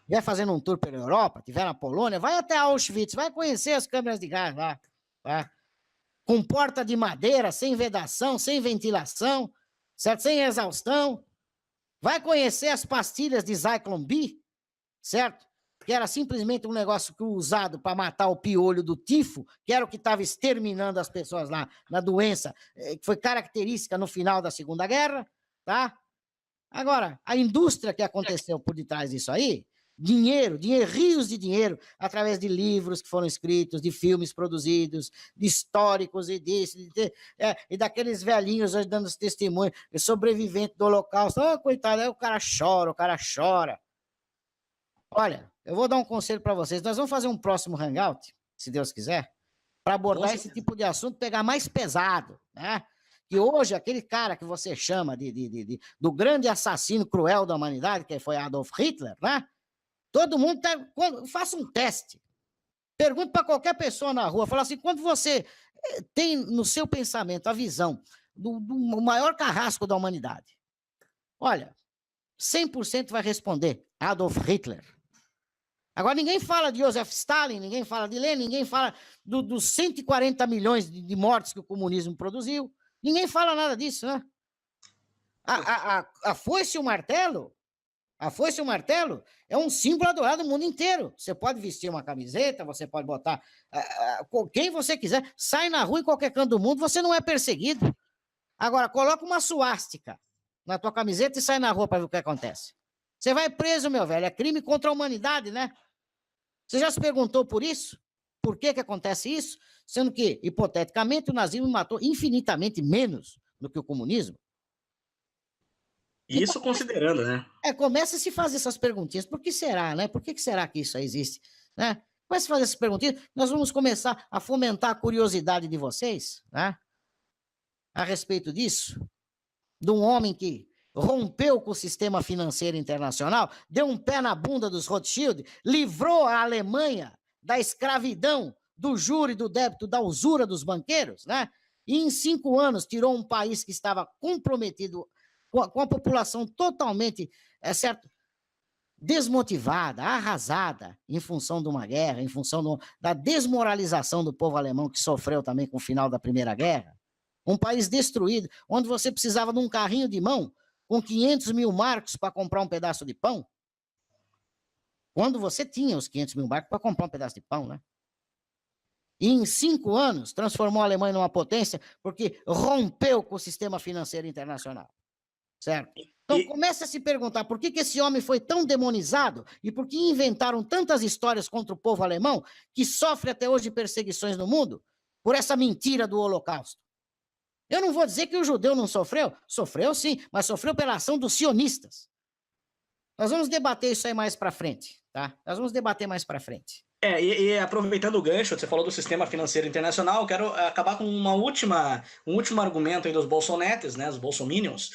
estiver fazendo um tour pela Europa, estiver na Polônia, vai até Auschwitz, vai conhecer as câmeras de gás lá, tá? Com porta de madeira, sem vedação, sem ventilação, certo? Sem exaustão. Vai conhecer as pastilhas de Zyklon B, certo? Que era simplesmente um negócio usado para matar o piolho do tifo, que era o que estava exterminando as pessoas lá na doença, que foi característica no final da Segunda Guerra, tá? Agora, a indústria que aconteceu por detrás disso aí, dinheiro, rios de dinheiro, através de livros que foram escritos, de filmes produzidos, de históricos e daqueles velhinhos hoje dando testemunho, sobrevivente do Holocausto. Coitado, aí o cara chora. Olha, eu vou dar um conselho para vocês. Nós vamos fazer um próximo hangout, se Deus quiser, para abordar esse tipo de assunto, pegar mais pesado, né? Que hoje, aquele cara que você chama do grande assassino cruel da humanidade, que foi Adolf Hitler, né? Todo mundo faça um teste. Pergunte para qualquer pessoa na rua, fala assim, quando você tem no seu pensamento a visão do maior carrasco da humanidade, olha, 100% vai responder Adolf Hitler. Agora, ninguém fala de Joseph Stalin, ninguém fala de Lenin, ninguém fala dos 140 milhões de mortes que o comunismo produziu. Ninguém fala nada disso, né? A foice e o martelo, é um símbolo adorado no mundo inteiro. Você pode vestir uma camiseta, você pode botar quem você quiser, sai na rua em qualquer canto do mundo, você não é perseguido. Agora, coloca uma suástica na tua camiseta e sai na rua para ver o que acontece. Você vai preso, meu velho. É crime contra a humanidade, né? Você já se perguntou por isso? Por que acontece isso? Sendo que, hipoteticamente, o nazismo matou infinitamente menos do que o comunismo. Isso então, considerando, né? Começa a se fazer essas perguntinhas. Por que será, né? Por que será que isso existe? Né? Começa a fazer essas perguntinhas. Nós vamos começar a fomentar a curiosidade de vocês, né? A respeito disso. De um homem que rompeu com o sistema financeiro internacional, deu um pé na bunda dos Rothschild, livrou a Alemanha da escravidão, do juro e do débito, da usura dos banqueiros, né? E em 5 anos tirou um país que estava comprometido com a população totalmente, desmotivada, arrasada, em função de uma guerra, em função da desmoralização do povo alemão que sofreu também com o final da Primeira Guerra. Um país destruído, onde você precisava de um carrinho de mão com 500 mil marcos para comprar um pedaço de pão. Quando você tinha os 500 mil marcos para comprar um pedaço de pão, né? E em 5 anos transformou a Alemanha numa potência porque rompeu com o sistema financeiro internacional. Certo? Então começa a se perguntar por que esse homem foi tão demonizado e por que inventaram tantas histórias contra o povo alemão que sofre até hoje perseguições no mundo por essa mentira do Holocausto. Eu não vou dizer que o judeu não sofreu. Sofreu sim, mas sofreu pela ação dos sionistas. Nós vamos debater isso aí mais para frente, tá? Nós vamos debater mais para frente. E aproveitando o gancho, você falou do sistema financeiro internacional, eu quero acabar com um último argumento aí dos bolsonetes, né, os bolsominions,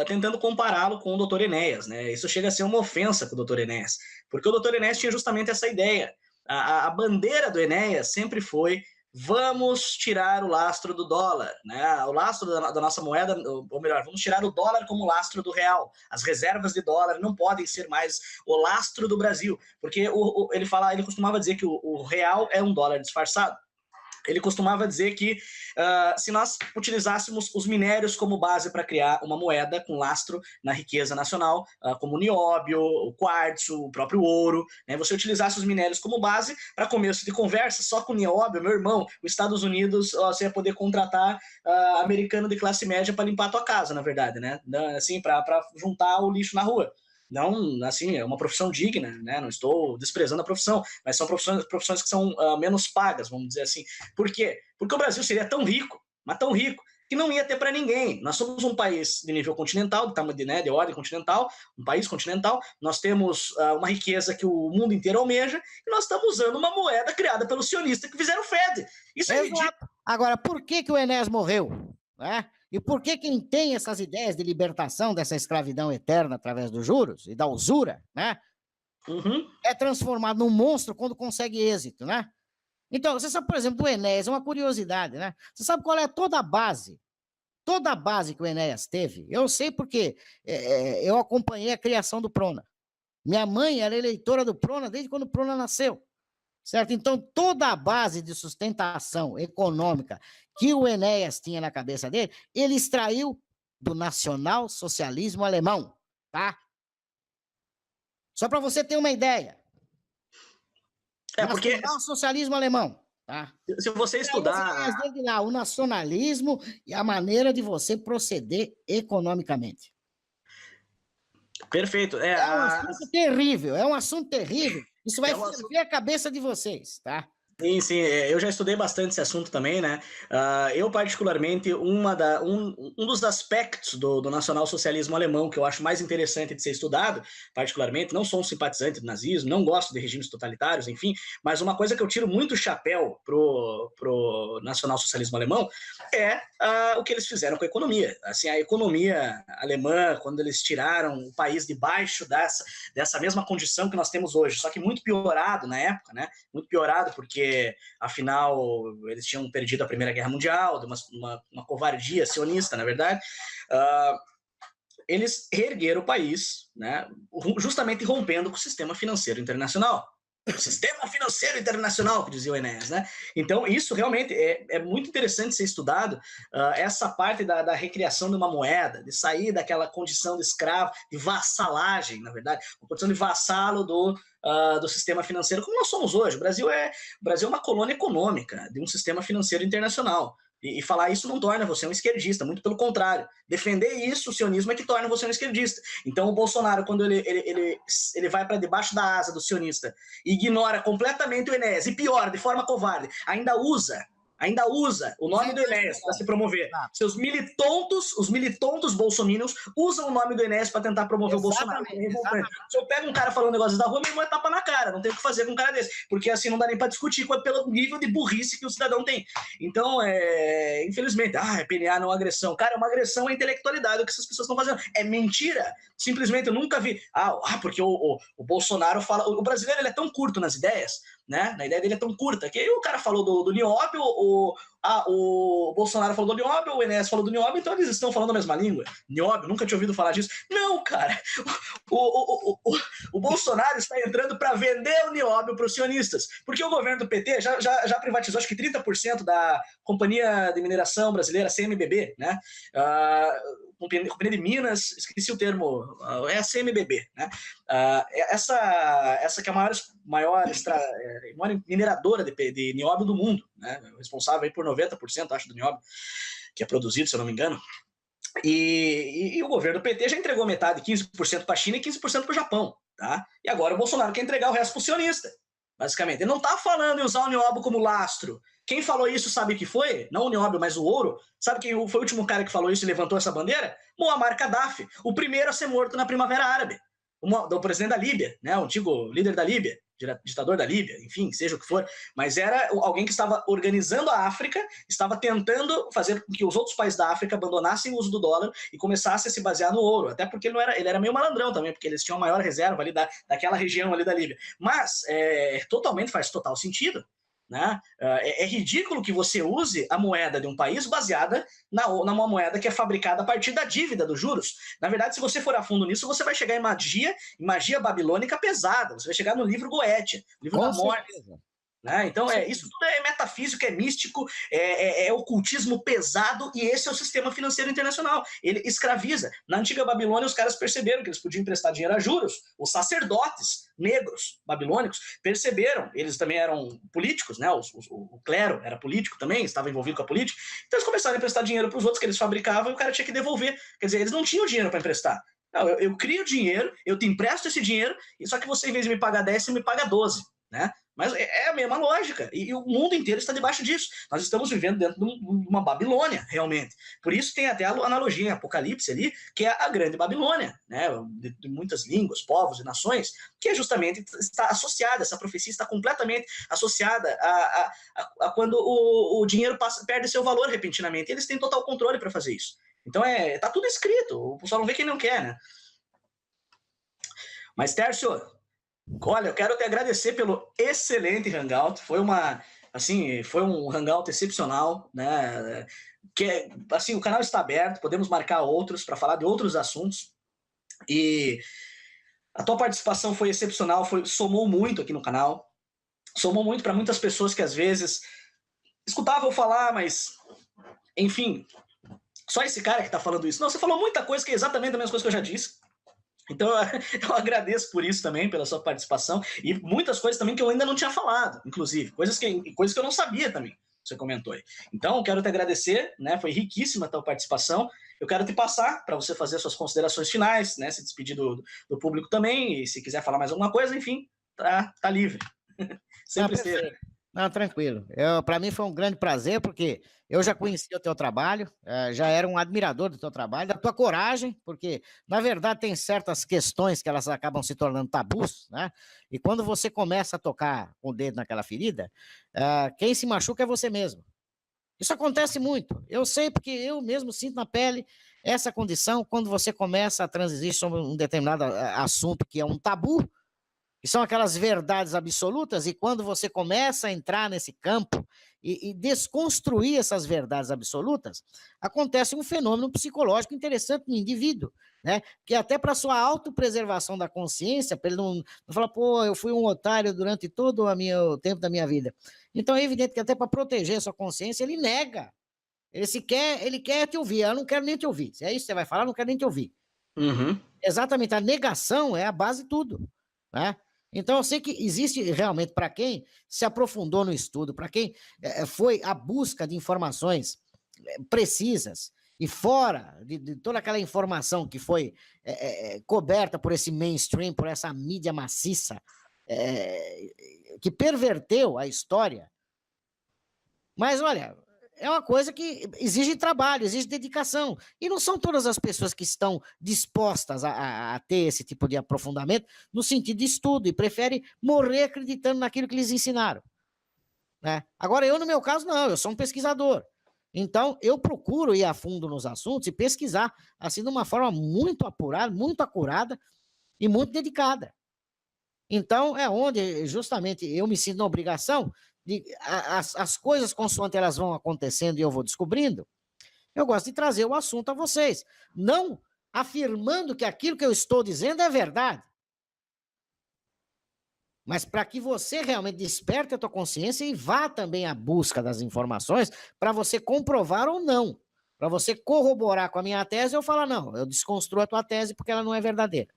tentando compará-lo com o Dr. Enéas, né? Isso chega a ser uma ofensa com o Dr. Enéas, porque o Dr. Enéas tinha justamente essa ideia. A bandeira do Enéas sempre foi vamos tirar o lastro do dólar, né? O lastro da nossa moeda, ou melhor, vamos tirar o dólar como lastro do real. As reservas de dólar não podem ser mais o lastro do Brasil, porque ele costumava dizer que o real é um dólar disfarçado. Ele costumava dizer que se nós utilizássemos os minérios como base para criar uma moeda com lastro na riqueza nacional, como o nióbio, o quartzo, o próprio ouro, né? Você utilizasse os minérios como base para começo de conversa, só com o nióbio, meu irmão, os Estados Unidos, você ia poder contratar americano de classe média para limpar a tua casa, na verdade, né? Assim, para juntar o lixo na rua. Não, assim, é uma profissão digna, né? Não estou desprezando a profissão, mas são profissões que são menos pagas, vamos dizer assim. Por quê? Porque o Brasil seria tão rico, mas tão rico, que não ia ter para ninguém. Nós somos um país de nível continental, de ordem continental, um país continental, nós temos uma riqueza que o mundo inteiro almeja, e nós estamos usando uma moeda criada pelo sionista que fizeram o FED. Isso é ridículo. Agora, por que o Enéas morreu? Né? E por que quem tem essas ideias de libertação dessa escravidão eterna através dos juros e da usura, né? É transformado num monstro quando consegue êxito, né? Então, você sabe, por exemplo, do Enéas, uma curiosidade, né? Você sabe qual é toda a base que o Enéas teve? Eu sei porque eu acompanhei a criação do Prona. Minha mãe era eleitora do Prona desde quando o Prona nasceu. Certo? Então, toda a base de sustentação econômica que o Enéas tinha na cabeça dele, ele extraiu do nacional-socialismo alemão, tá? Só para você ter uma ideia. Porque nacional-socialismo alemão, tá? Se você estudar... o nacionalismo e a maneira de você proceder economicamente. Perfeito. É um assunto terrível, Isso vai ferver a cabeça de vocês, tá? Sim, eu já estudei bastante esse assunto também, né? Eu, particularmente, um dos aspectos do nacional-socialismo alemão que eu acho mais interessante de ser estudado, particularmente, não sou um simpatizante do nazismo, não gosto de regimes totalitários, enfim, mas uma coisa que eu tiro muito chapéu pro nacional-socialismo alemão é o que eles fizeram com a economia. Assim, a economia alemã, quando eles tiraram o país debaixo dessa mesma condição que nós temos hoje, só que muito piorado na época, né? Muito piorado porque afinal, eles tinham perdido a Primeira Guerra Mundial, de uma covardia sionista, na verdade. Eles reergueram o país, né, justamente rompendo com o sistema financeiro internacional. O sistema financeiro internacional, que dizia o Enéas, né? Então, isso realmente é muito interessante ser estudado, essa parte da recriação de uma moeda, de sair daquela condição de escravo, de vassalagem, na verdade, uma condição de vassalo do sistema financeiro, como nós somos hoje. O Brasil é uma colônia econômica de um sistema financeiro internacional. E falar isso não torna você um esquerdista, muito pelo contrário. Defender isso, o sionismo, é que torna você um esquerdista. Então o Bolsonaro, quando ele vai para debaixo da asa do sionista, ignora completamente o Enéas, e pior, de forma covarde, ainda usa o nome do Enéas para se promover. Os militontos bolsominions usam o nome do Enéas para tentar promover o Bolsonaro. Se eu pego um cara falando negócios da rua, meu irmão é tapa na cara, não tem o que fazer com um cara desse, porque assim não dá nem para discutir pelo nível de burrice que o cidadão tem. Então, infelizmente, PNA não agressão. Cara, é uma agressão à intelectualidade o que essas pessoas estão fazendo. É mentira. Simplesmente eu nunca vi. Porque o Bolsonaro fala. O brasileiro ele é tão curto nas ideias, né? Na ideia dele é tão curta, que aí o cara falou do nióbio, o Bolsonaro falou do nióbio, o Enéas falou do nióbio, então eles estão falando a mesma língua. Nióbio, nunca tinha ouvido falar disso. Não, cara, o Bolsonaro está entrando para vender o nióbio para os sionistas, porque o governo do PT já privatizou acho que 30% da Companhia de Mineração Brasileira, CMBB, né? Companhia de Minas, esqueci o termo, é a CMBB, né? Essa que é a maior mineradora de nióbio do mundo, né? Responsável aí por 90%, acho, do nióbio que é produzido, se eu não me engano. E o governo do PT já entregou metade, 15% para a China e 15% para o Japão, tá? E agora o Bolsonaro quer entregar o resto para o sionista, basicamente. Ele não está falando em usar o nióbio como lastro. Quem falou isso sabe o que foi? Não o nióbio, mas o ouro. Sabe quem foi o último cara que falou isso e levantou essa bandeira? Muammar Gaddafi, o primeiro a ser morto na Primavera Árabe. O presidente da Líbia, né? O antigo líder da Líbia, ditador da Líbia, enfim, seja o que for. Mas era alguém que estava organizando a África, estava tentando fazer com que os outros países da África abandonassem o uso do dólar e começassem a se basear no ouro. Até porque ele era meio malandrão também, porque eles tinham a maior reserva ali daquela região ali da Líbia. Mas faz total sentido. Né? É ridículo que você use a moeda de um país baseada numa moeda que é fabricada a partir da dívida, dos juros. Na verdade, se você for a fundo nisso, você vai chegar em magia babilônica pesada. Você vai chegar no livro Goetia, livro da morte. Né? Então, isso tudo é metafísico, é místico, é ocultismo pesado, e esse é o sistema financeiro internacional. Ele escraviza. Na antiga Babilônia, os caras perceberam que eles podiam emprestar dinheiro a juros. Os sacerdotes negros babilônicos perceberam, eles também eram políticos, né? O clero era político também, estava envolvido com a política, então eles começaram a emprestar dinheiro para os outros que eles fabricavam, e o cara tinha que devolver. Quer dizer, eles não tinham dinheiro para emprestar. Não, eu crio dinheiro, eu te empresto esse dinheiro, só que você, em vez de me pagar 10, você me paga 12, né? Mas é a mesma lógica, e o mundo inteiro está debaixo disso. Nós estamos vivendo dentro de uma Babilônia, realmente. Por isso tem até a analogia em Apocalipse ali, que é a grande Babilônia, né? De muitas línguas, povos e nações, que justamente está associada, essa profecia está completamente associada a quando o dinheiro perde seu valor repentinamente. Eles têm total controle para fazer isso. Então tá tudo escrito, o pessoal não vê quem não quer, né? Mas, Tércio, olha, eu quero te agradecer pelo excelente hangout. Foi um hangout excepcional, né? Que assim, o canal está aberto, podemos marcar outros para falar de outros assuntos. E a tua participação foi excepcional, somou muito aqui no canal. Somou muito para muitas pessoas que às vezes escutavam eu falar, mas enfim, só esse cara que está falando isso. Não, você falou muita coisa que é exatamente a mesma coisa que eu já disse. Então, eu agradeço por isso também, pela sua participação, e muitas coisas também que eu ainda não tinha falado, inclusive, coisas que eu não sabia também, você comentou aí. Então, quero te agradecer, né? Foi riquíssima a tua participação. Eu quero te passar para você fazer as suas considerações finais, né? Se despedir do público também, e se quiser falar mais alguma coisa, enfim, tá livre. Sempre esteja. Não, tranquilo. Para mim foi um grande prazer, porque eu já conhecia o teu trabalho, já era um admirador do teu trabalho, da tua coragem, porque, na verdade, tem certas questões que elas acabam se tornando tabus, né? E quando você começa a tocar com o dedo naquela ferida, quem se machuca é você mesmo. Isso acontece muito. Eu sei, porque eu mesmo sinto na pele essa condição quando você começa a transigir sobre um determinado assunto que é um tabu, que são aquelas verdades absolutas, e quando você começa a entrar nesse campo e desconstruir essas verdades absolutas, acontece um fenômeno psicológico interessante no indivíduo, né? Que até para sua autopreservação da consciência, para ele não falar, pô, eu fui um otário durante todo o tempo da minha vida. Então é evidente que até para proteger a sua consciência, ele nega. Ele quer te ouvir, eu não quero nem te ouvir. Se é isso que você vai falar, eu não quero nem te ouvir. Uhum. Exatamente, a negação é a base de tudo, né? Então, eu sei que existe realmente, para quem se aprofundou no estudo, para quem foi à busca de informações precisas e fora de toda aquela informação que foi coberta por esse mainstream, por essa mídia maciça, que perverteu a história. Mas, olha, é uma coisa que exige trabalho, exige dedicação. E não são todas as pessoas que estão dispostas a ter esse tipo de aprofundamento no sentido de estudo e preferem morrer acreditando naquilo que lhes ensinaram, né? Agora, eu, no meu caso, não, eu sou um pesquisador. Então, eu procuro ir a fundo nos assuntos e pesquisar, assim, de uma forma muito apurada, muito acurada e muito dedicada. Então, é onde, justamente, eu me sinto na obrigação as coisas consoante elas vão acontecendo e eu vou descobrindo, eu gosto de trazer o assunto a vocês, não afirmando que aquilo que eu estou dizendo é verdade, mas para que você realmente desperte a tua consciência e vá também à busca das informações para você comprovar ou não, para você corroborar com a minha tese ou falar, não, eu desconstruo a tua tese porque ela não é verdadeira.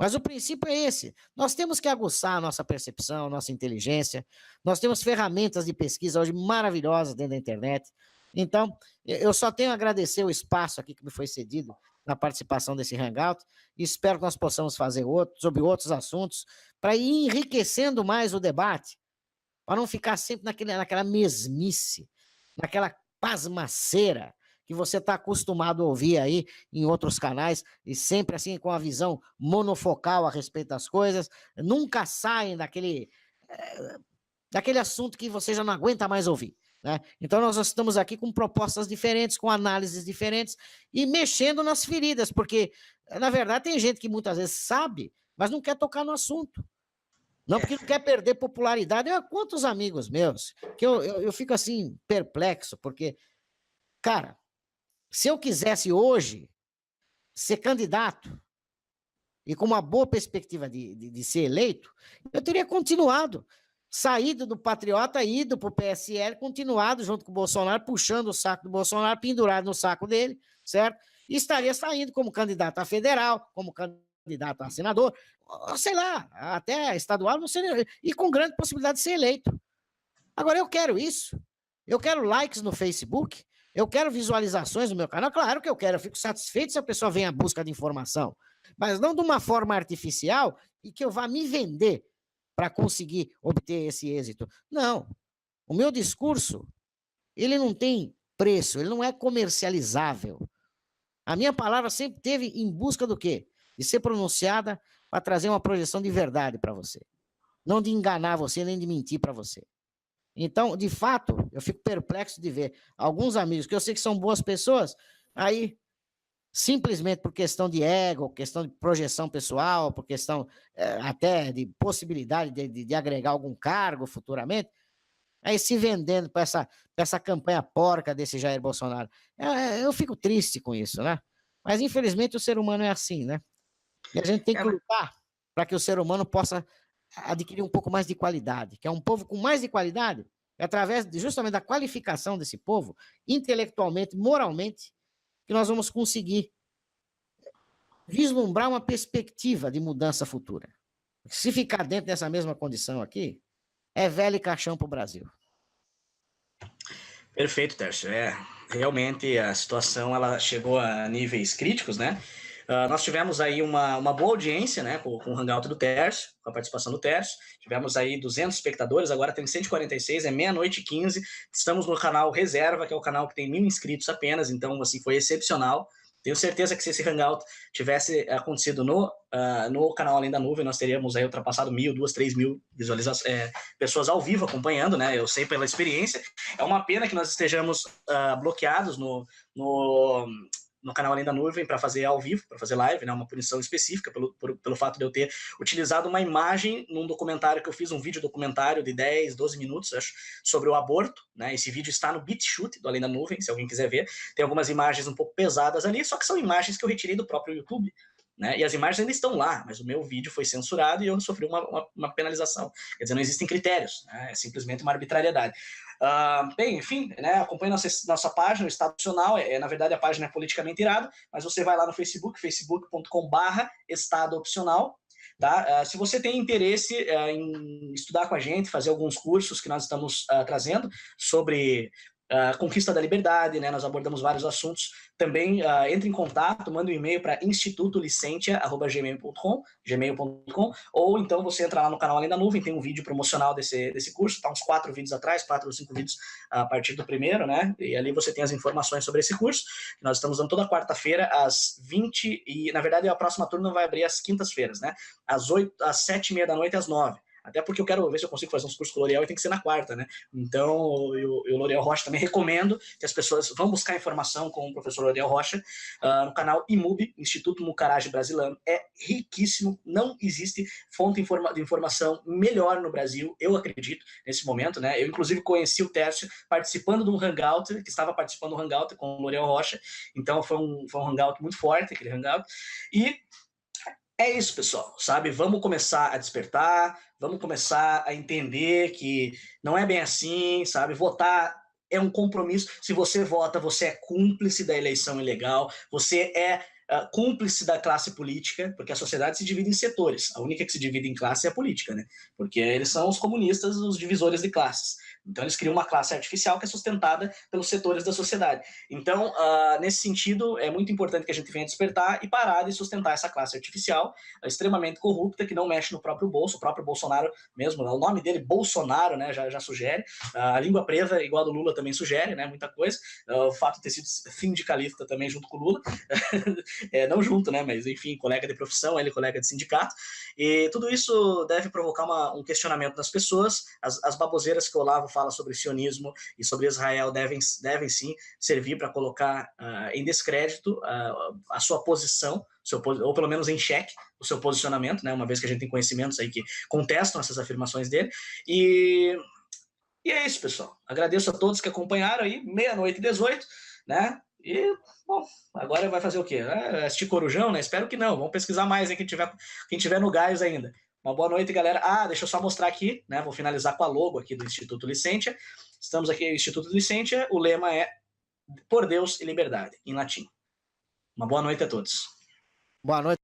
Mas o princípio é esse. Nós temos que aguçar a nossa percepção, a nossa inteligência. Nós temos ferramentas de pesquisa hoje maravilhosas dentro da internet. Então, eu só tenho a agradecer o espaço aqui que me foi cedido na participação desse Hangout e espero que nós possamos fazer sobre outros assuntos para ir enriquecendo mais o debate, para não ficar sempre naquela mesmice, naquela pasmaceira que você está acostumado a ouvir aí em outros canais, e sempre assim com a visão monofocal a respeito das coisas, nunca saem daquele assunto que você já não aguenta mais ouvir, né? Então nós estamos aqui com propostas diferentes, com análises diferentes, e mexendo nas feridas, porque, na verdade, tem gente que muitas vezes sabe, mas não quer tocar no assunto. Não, porque não quer perder popularidade. Quantos amigos meus que eu fico assim, perplexo, porque, cara, se eu quisesse hoje ser candidato e com uma boa perspectiva de ser eleito, eu teria continuado, saído do Patriota, ido para o PSL, continuado junto com o Bolsonaro, puxando o saco do Bolsonaro, pendurado no saco dele, certo? E estaria saindo como candidato a federal, como candidato a senador, sei lá, até estadual, não sei, e com grande possibilidade de ser eleito. Agora, eu quero isso. Eu quero likes no Facebook, eu quero visualizações no meu canal, claro que eu quero, eu fico satisfeito se a pessoa vem à busca de informação, mas não de uma forma artificial e que eu vá me vender para conseguir obter esse êxito. Não. O meu discurso, ele não tem preço, ele não é comercializável. A minha palavra sempre teve em busca do quê? De ser pronunciada para trazer uma projeção de verdade para você. Não de enganar você, nem de mentir para você. Então, de fato, eu fico perplexo de ver alguns amigos, que eu sei que são boas pessoas, aí, simplesmente por questão de ego, questão de projeção pessoal, por questão até de possibilidade de agregar algum cargo futuramente, aí se vendendo para essa campanha porca desse Jair Bolsonaro. Eu fico triste com isso, né? Mas, infelizmente, o ser humano é assim, né? E a gente tem que lutar para que o ser humano possa adquirir um pouco mais de qualidade, que é um povo com mais de qualidade, através justamente da qualificação desse povo, intelectualmente, moralmente, que nós vamos conseguir vislumbrar uma perspectiva de mudança futura. Se ficar dentro dessa mesma condição aqui, é velho e caixão para o Brasil. Perfeito, Tércio. Realmente a situação ela chegou a níveis críticos, né? Nós tivemos aí uma boa audiência, né, com o Hangout do Tércio, com a participação do Tércio. Tivemos aí 200 espectadores, agora tem 146, é 00:15. Estamos no canal Reserva, que é o canal que tem 1000 inscritos apenas, então, assim, foi excepcional. Tenho certeza que se esse Hangout tivesse acontecido no canal Além da Nuvem, nós teríamos aí ultrapassado 1000, 2, 3 mil pessoas ao vivo acompanhando, né? Eu sei pela experiência. É uma pena que nós estejamos bloqueados no canal Além da Nuvem para fazer ao vivo, para fazer live, né? Uma punição específica pelo fato de eu ter utilizado uma imagem num documentário que eu fiz, um vídeo documentário de 10, 12 minutos, acho, sobre o aborto, né? Esse vídeo está no BitChute do Além da Nuvem, se alguém quiser ver. Tem algumas imagens um pouco pesadas ali, só que são imagens que eu retirei do próprio YouTube, né? E as imagens ainda estão lá, mas o meu vídeo foi censurado e eu sofri uma penalização. Quer dizer, não existem critérios, né? É simplesmente uma arbitrariedade. Bem, enfim, né, acompanhe nossa página, o Estado Opcional, na verdade a página é politicamente irado, mas você vai lá no Facebook, facebook.com/Estado Opcional, tá? Se você tem interesse em estudar com a gente, fazer alguns cursos que nós estamos trazendo sobre conquista da liberdade, né? Nós abordamos vários assuntos. Também entre em contato, manda um e-mail para institutolicentia@gmail.com, ou então você entra lá no canal Além da Nuvem, tem um vídeo promocional desse curso, tá uns 4 vídeos atrás, 4 ou 5 vídeos a partir do primeiro, né? E ali você tem as informações sobre esse curso, que nós estamos dando toda quarta-feira às 20, e na verdade a próxima turma vai abrir às quintas-feiras, né? Às 7h30 da noite às 9h. Até porque eu quero ver se eu consigo fazer uns cursos com o L'Oréal e tem que ser na quarta, né? Então, o L'Oréal Rocha também recomendo que as pessoas vão buscar informação com o professor L'Oréal Rocha no canal IMUB, Instituto Mucarage Brasilano. É riquíssimo, não existe fonte de informação melhor no Brasil, eu acredito, nesse momento, né? Eu, inclusive, conheci o Tércio participando de um Hangout, que estava participando do Hangout com o L'Oréal Rocha, então foi um Hangout muito forte, aquele Hangout, e é isso, pessoal, sabe? Vamos começar a despertar, vamos começar a entender que não é bem assim, sabe? Votar é um compromisso. Se você vota, você é cúmplice da eleição ilegal, você é cúmplice da classe política, porque a sociedade se divide em setores. A única que se divide em classe é a política, né? Porque eles são os comunistas, os divisores de classes. Então, eles criam uma classe artificial que é sustentada pelos setores da sociedade. Então, nesse sentido, é muito importante que a gente venha despertar e parar de sustentar essa classe artificial extremamente corrupta, que não mexe no próprio bolso. O próprio Bolsonaro mesmo, o nome dele, Bolsonaro, né, já sugere. A língua presa, igual a do Lula, também sugere, né, muita coisa. O fato de ter sido sindicalista também junto com o Lula. Não junto, né, mas enfim, colega de profissão, ele colega de sindicato. E tudo isso deve provocar um questionamento das pessoas. As baboseiras que o Olavo fala fala sobre sionismo e sobre Israel devem sim servir para colocar em descrédito a sua posição, ou pelo menos em xeque o seu posicionamento, né, uma vez que a gente tem conhecimentos aí que contestam essas afirmações dele. E é isso, pessoal. Agradeço a todos que acompanharam aí, 00:18, né? E, bom, agora vai fazer o quê? Assistir Corujão, né? Espero que não. Vamos pesquisar mais aí, quem tiver no Gaius ainda. Uma boa noite, galera. Deixa eu só mostrar aqui, né? Vou finalizar com a logo aqui do Instituto Licentia. Estamos aqui no Instituto Licentia. O lema é Por Deus e Liberdade, em latim. Uma boa noite a todos. Boa noite.